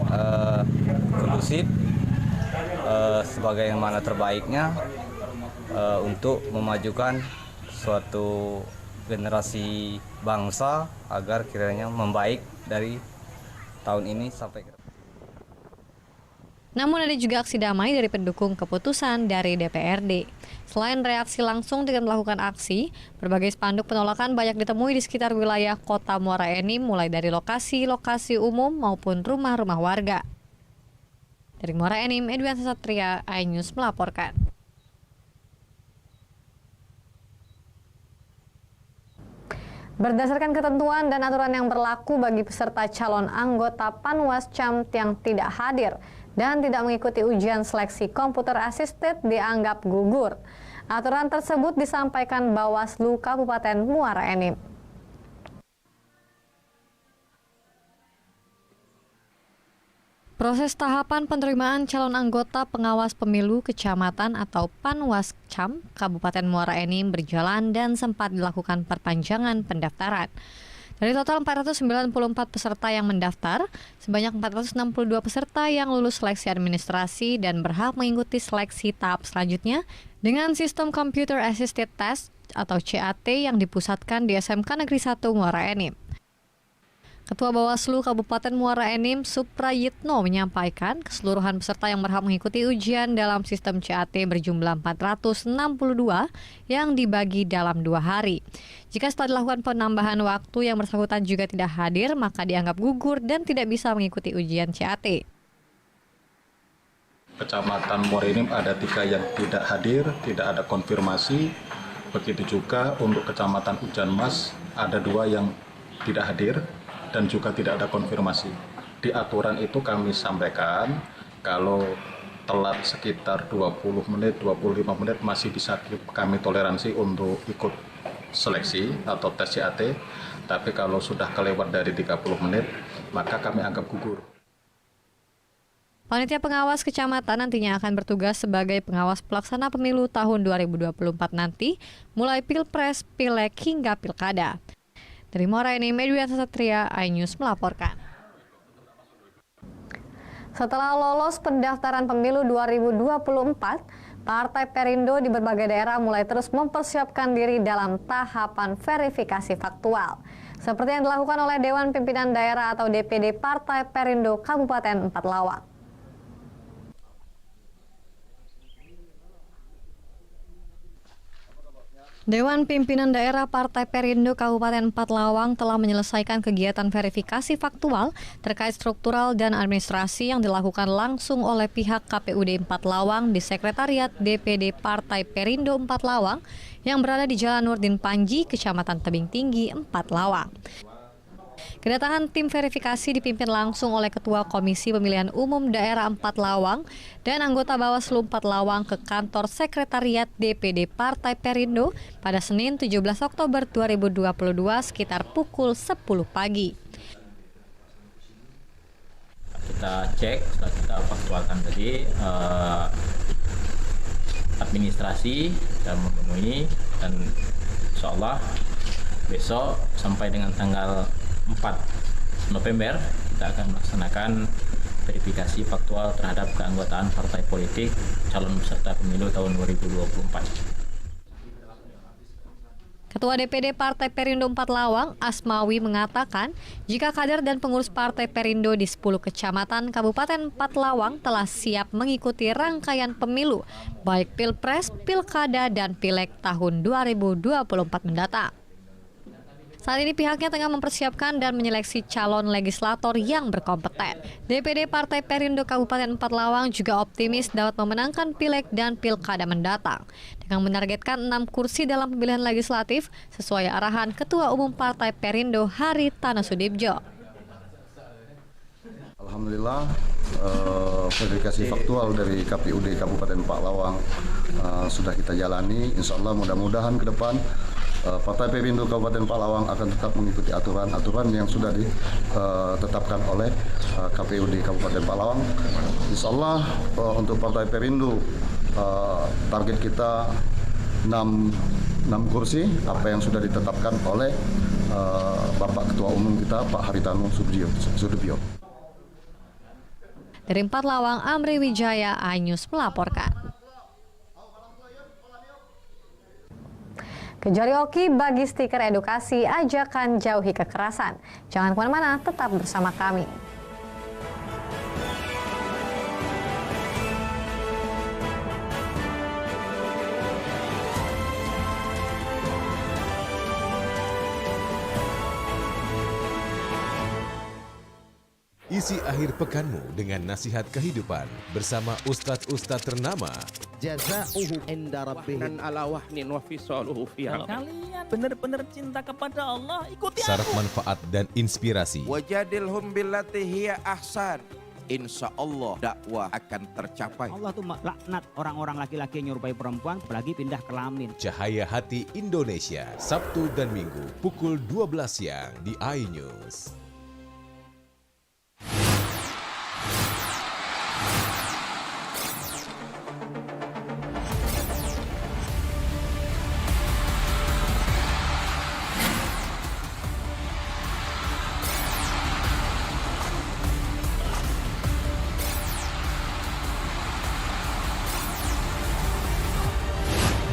kondusif, sebagaimana terbaiknya untuk memajukan suatu generasi bangsa agar kiranya membaik dari tahun ini sampai ke depan. Namun ada juga aksi damai dari pendukung keputusan dari DPRD. Selain reaksi langsung dengan melakukan aksi, berbagai spanduk penolakan banyak ditemui di sekitar wilayah Kota Muara Enim, mulai dari lokasi-lokasi umum maupun rumah-rumah warga. Dari Muara Enim, Edwin Satria, iNews melaporkan. Berdasarkan ketentuan dan aturan yang berlaku bagi peserta calon anggota Panwascam yang tidak hadir dan tidak mengikuti ujian seleksi komputer assisted dianggap gugur. Aturan tersebut disampaikan Bawaslu Kabupaten Muara Enim. Proses tahapan penerimaan calon anggota pengawas pemilu kecamatan atau Panwascam Kabupaten Muara Enim berjalan dan sempat dilakukan perpanjangan pendaftaran. Dari total 494 peserta yang mendaftar, sebanyak 462 peserta yang lulus seleksi administrasi dan berhak mengikuti seleksi tahap selanjutnya dengan sistem Computer Assisted Test atau CAT yang dipusatkan di SMK Negeri 1 Muara Enim. Ketua Bawaslu Kabupaten Muara Enim, Suprayitno, menyampaikan keseluruhan peserta yang berhak mengikuti ujian dalam sistem CAT berjumlah 462 yang dibagi dalam 2 hari. Jika setelah dilakukan penambahan waktu yang bersangkutan juga tidak hadir, maka dianggap gugur dan tidak bisa mengikuti ujian CAT. Kecamatan Muara Enim ada 3 yang tidak hadir, tidak ada konfirmasi. Begitu juga untuk Kecamatan Hujan Mas ada 2 yang tidak hadir dan juga tidak ada konfirmasi. Di aturan itu kami sampaikan kalau telat sekitar 20 menit, 25 menit masih bisa kami toleransi untuk ikut seleksi atau tes CAT, tapi kalau sudah kelewat dari 30 menit maka kami anggap gugur. Panitia pengawas kecamatan nantinya akan bertugas sebagai pengawas pelaksana pemilu tahun 2024 nanti, mulai Pilpres, Pileg hingga Pilkada. Dari Muara Enim, Edwin Satria, iNews melaporkan. Setelah lolos pendaftaran pemilu 2024, Partai Perindo di berbagai daerah mulai terus mempersiapkan diri dalam tahapan verifikasi faktual. Seperti yang dilakukan oleh Dewan Pimpinan Daerah atau DPD Partai Perindo Kabupaten 4 Lawang. Dewan Pimpinan Daerah Partai Perindo Kabupaten 4 Lawang telah menyelesaikan kegiatan verifikasi faktual terkait struktural dan administrasi yang dilakukan langsung oleh pihak KPUD 4 Lawang di Sekretariat DPD Partai Perindo 4 Lawang yang berada di Jalan Nurdin Panji, Kecamatan Tebing Tinggi, 4 Lawang. Kedatangan tim verifikasi dipimpin langsung oleh Ketua Komisi Pemilihan Umum Daerah 4 Lawang dan anggota Bawaslu 4 Lawang ke kantor Sekretariat DPD Partai Perindo pada Senin 17 Oktober 2022 sekitar pukul 10 pagi. Kita cek, setelah kita faktualkan tadi, administrasi dan memenuhi, dan insya Allah besok sampai dengan tanggal 4 November kita akan melaksanakan verifikasi faktual terhadap keanggotaan partai politik calon peserta pemilu tahun 2024. Ketua DPD Partai Perindo 4 Lawang, Asmawi, mengatakan jika kader dan pengurus Partai Perindo di 10 kecamatan Kabupaten 4 Lawang telah siap mengikuti rangkaian pemilu, baik Pilpres, Pilkada, dan Pileg tahun 2024 mendatang. Saat ini pihaknya tengah mempersiapkan dan menyeleksi calon legislator yang berkompeten. DPD Partai Perindo Kabupaten 4 Lawang juga optimis dapat memenangkan Pileg dan Pilkada mendatang dengan menargetkan 6 kursi dalam pemilihan legislatif sesuai arahan Ketua Umum Partai Perindo Haritano Sudibjo. Alhamdulillah, verifikasi faktual dari KPUD Kabupaten 4 Lawang sudah kita jalani. Insya Allah mudah-mudahan ke depan Partai Perindo Kabupaten 4 Lawang akan tetap mengikuti aturan-aturan yang sudah ditetapkan oleh KPUD Kabupaten 4 Lawang. Insya Allah untuk Partai Perindo target kita 6 kursi, apa yang sudah ditetapkan oleh Bapak Ketua Umum kita Pak Haritano Sudibjo. Dari 4 Lawang, Amri Wijaya, iNews melaporkan. Kejar Yoki bagi stiker edukasi, ajakan jauhi kekerasan. Jangan kemana-mana, tetap bersama kami. Isi akhir pekanmu dengan nasihat kehidupan bersama ustadz-ustadz ternama. Jazauhu inda rabbihim ala wahnin wa fisaluhu fi kalian benar-benar cinta kepada Allah, ikuti Syarat aku. manfaat dan inspirasi. Wajadilhum billati hiya ahsan. Insya Allah dakwah akan tercapai. Allah tuh laknat orang-orang laki-laki yang nyerupai perempuan apalagi pindah kelamin. Cahaya Hati Indonesia, Sabtu dan Minggu pukul 12 siang di iNews.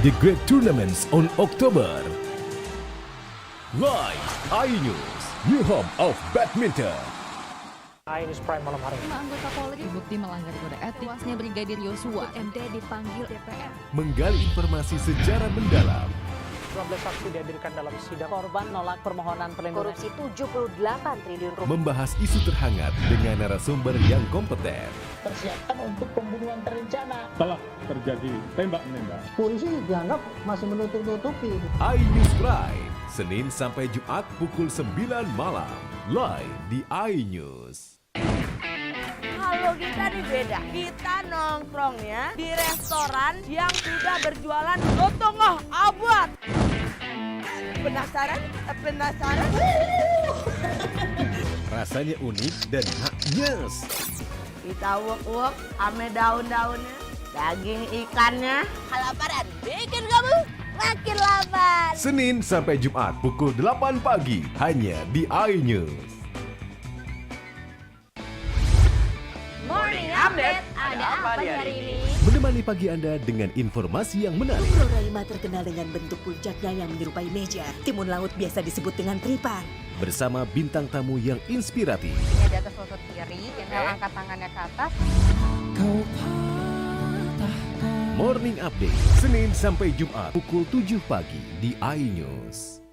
The Great Tournaments on October. Live iNews, new home of badminton. iNews Prime malam hari. 5 anggota Polri bukti melanggar kode etik. Tewasnya Brigadir Yosua, MD dipanggil DPR. Menggali informasi secara mendalam. 12 saksi dihadirkan dalam sidang. Korban nolak permohonan perlindungan. Korupsi 78 triliun rupiah. Membahas isu terhangat dengan narasumber yang kompeten. Persiapkan untuk pembunuhan terencana. Telah terjadi tembak-menembak. Polisi dianggap masih menutup-nutupi. iNews Prime, Senin sampai Jumat pukul 9 malam. Live di iNews. Kalau kita nih beda, kita nongkrongnya di restoran yang sudah berjualan lontong abad. Penasaran? Penasaran? Rasanya unik dan haknyes. Kita uak-uak ame daun-daunnya, daging ikannya. Kelaparan bikin kamu makin lapar. Senin sampai Jumat pukul 8 pagi hanya di iNews. Morning Update, ada apa di hari ini? Menemani pagi Anda dengan informasi yang menarik. Floralima terkenal dengan bentuk puncaknya yang menyerupai meja. Timun laut biasa disebut dengan tripan. Bersama bintang tamu yang inspiratif. Di atas lutut kiri, inhale angkat tangannya ke atas. Morning Update, Senin sampai Jumat pukul 7 pagi di iNews.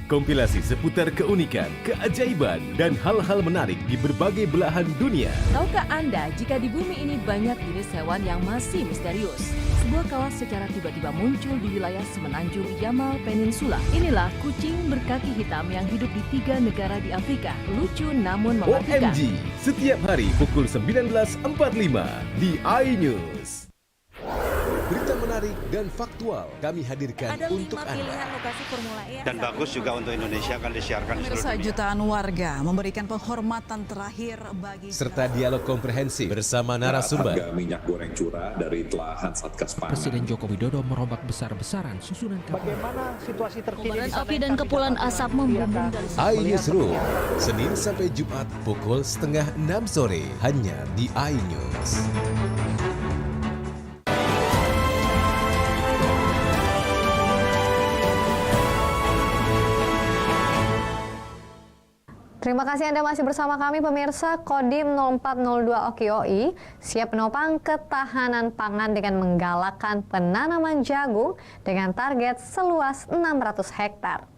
Kompilasi seputar keunikan, keajaiban, dan hal-hal menarik di berbagai belahan dunia. Tahukah Anda jika di bumi ini banyak jenis hewan yang masih misterius? Sebuah kawas secara tiba-tiba muncul di wilayah semenanjung Yamal Peninsula. Inilah kucing berkaki hitam yang hidup di 3 negara di Afrika. Lucu namun mematikan. OMG, setiap hari pukul 19.45 di iNews. Berita menarik dan faktual kami hadirkan Ada 5 untuk pilihan Anda. lokasi Formula E. Dan bagus juga untuk Indonesia akan disiarkan di seluruh Pemirsa, dunia. jutaan warga memberikan penghormatan terakhir bagi Serta dialog komprehensif bersama narasumber. Harga minyak goreng curah dari telahan Satgas Pangan. Presiden Joko Widodo merombak besar-besaran susunan kapal. Bagaimana situasi terkini? Kobaran api dan kepulan asap membumbung dari iNewsroom, Senin sampai Jumat pukul 5:30 sore hanya di iNews. Terima kasih Anda masih bersama kami pemirsa. Kodim 0402 OKOI siap menopang ketahanan pangan dengan menggalakkan penanaman jagung dengan target seluas 600 hektar.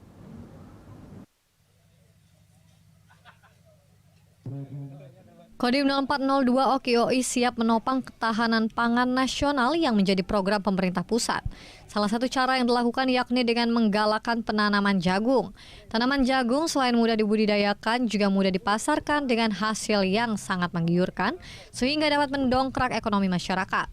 Kodim 0402 OKOI siap menopang ketahanan pangan nasional yang menjadi program pemerintah pusat. Salah satu cara yang dilakukan yakni dengan menggalakkan penanaman jagung. Tanaman jagung selain mudah dibudidayakan juga mudah dipasarkan dengan hasil yang sangat menggiurkan sehingga dapat mendongkrak ekonomi masyarakat.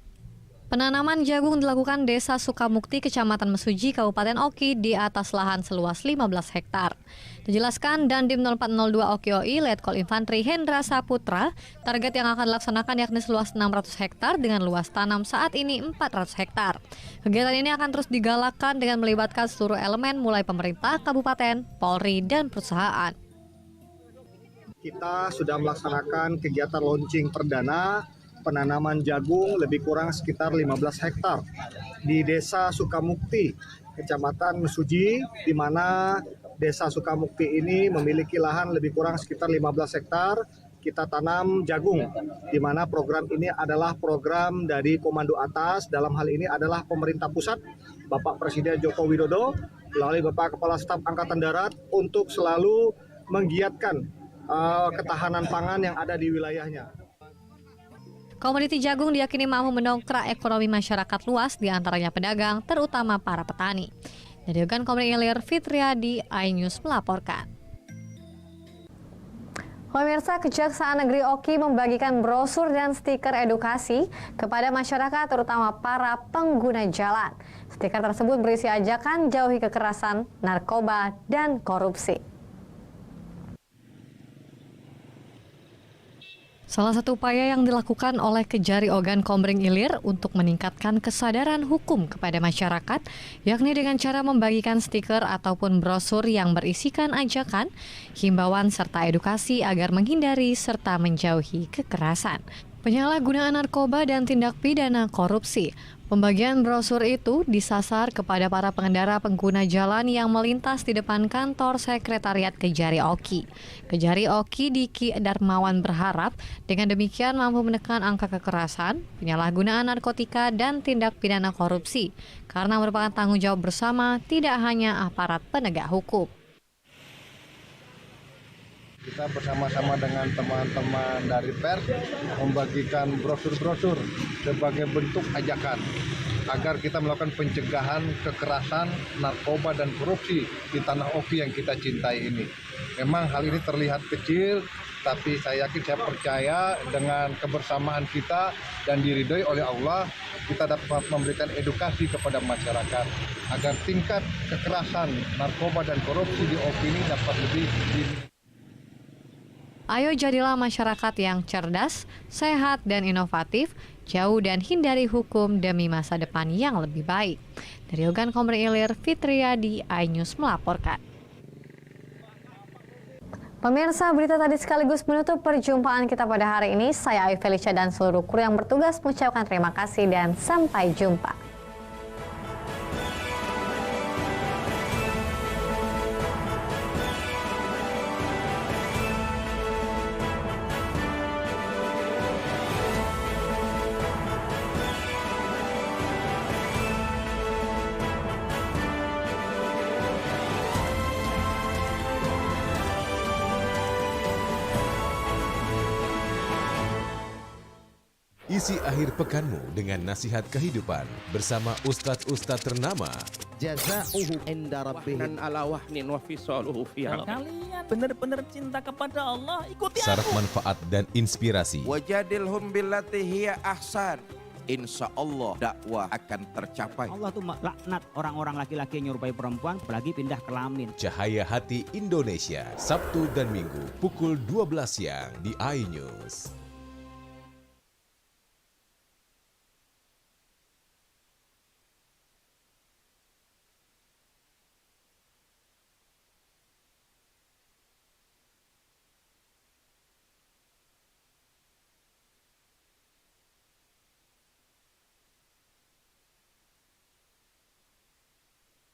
Penanaman jagung dilakukan Desa Sukamukti, Kecamatan Mesuji, Kabupaten Oki di atas lahan seluas 15 hektar. Dijelaskan Dandim 0402 OKOI Letkol Infantri Hendra Saputra, target yang akan dilaksanakan yakni seluas 600 hektar dengan luas tanam saat ini 400 hektar. Kegiatan ini akan terus digalakkan dengan melibatkan seluruh elemen mulai pemerintah, kabupaten, Polri, dan perusahaan. Kita sudah melaksanakan kegiatan launching perdana penanaman jagung lebih kurang sekitar 15 hektar di Desa Sukamukti, Kecamatan Mesuji, di mana Desa Sukamukti ini memiliki lahan lebih kurang sekitar 15 hektar. Kita tanam jagung, di mana program ini adalah program dari Komando Atas, dalam hal ini adalah pemerintah pusat, Bapak Presiden Joko Widodo, melalui Bapak Kepala Staf Angkatan Darat untuk selalu menggiatkan ketahanan pangan yang ada di wilayahnya. Komoditi jagung diyakini mampu mendongkrak ekonomi masyarakat luas, diantaranya pedagang, terutama para petani. Dari Ogan Komering Ilir, Fitriadi, iNews melaporkan. Pemirsa, Kejaksaan Negeri Oki membagikan brosur dan stiker edukasi kepada masyarakat, terutama para pengguna jalan. Stiker tersebut berisi ajakan jauhi kekerasan, narkoba, dan korupsi. Salah satu upaya yang dilakukan oleh Kejari Ogan Komering Ilir untuk meningkatkan kesadaran hukum kepada masyarakat, yakni dengan cara membagikan stiker ataupun brosur yang berisikan ajakan, himbauan serta edukasi agar menghindari serta menjauhi kekerasan, penyalahgunaan narkoba dan tindak pidana korupsi. Pembagian brosur itu disasar kepada para pengendara pengguna jalan yang melintas di depan kantor Sekretariat Kejari Oki. Kejari Oki Diki Darmawan berharap dengan demikian mampu menekan angka kekerasan, penyalahgunaan narkotika, dan tindak pidana korupsi, karena merupakan tanggung jawab bersama tidak hanya aparat penegak hukum. Kita bersama-sama dengan teman-teman dari pers membagikan brosur-brosur sebagai bentuk ajakan agar kita melakukan pencegahan kekerasan, narkoba, dan korupsi di tanah Oki yang kita cintai ini. Memang hal ini terlihat kecil, tapi saya yakin, saya percaya dengan kebersamaan kita dan diridhoi oleh Allah, kita dapat memberikan edukasi kepada masyarakat agar tingkat kekerasan, narkoba, dan korupsi di Oki ini dapat lebih Ayo jadilah masyarakat yang cerdas, sehat, dan inovatif, jauh dan hindari hukum demi masa depan yang lebih baik. Dari Ogan Komering Ilir, Fitriadi, iNews melaporkan. Pemirsa, berita tadi sekaligus menutup perjumpaan kita pada hari ini. Saya Ayu Felicia dan seluruh kru yang bertugas mengucapkan terima kasih dan sampai jumpa. Isi akhir pekanmu dengan nasihat kehidupan bersama Ustadz-Ustadz ternama. Jazauhu inda rabbihim ala wahnin wa fisaluhu fi am. Kalian benar-benar cinta kepada Allah, ikuti Syarat aku. manfaat dan inspirasi. Wajadilhum billati hiya ahsan. Insya Allah dakwah akan tercapai. Allah tuh laknat orang-orang laki-laki yang nyerupai perempuan, apalagi pindah kelamin. Cahaya Hati Indonesia, Sabtu dan Minggu pukul 12 siang di iNews.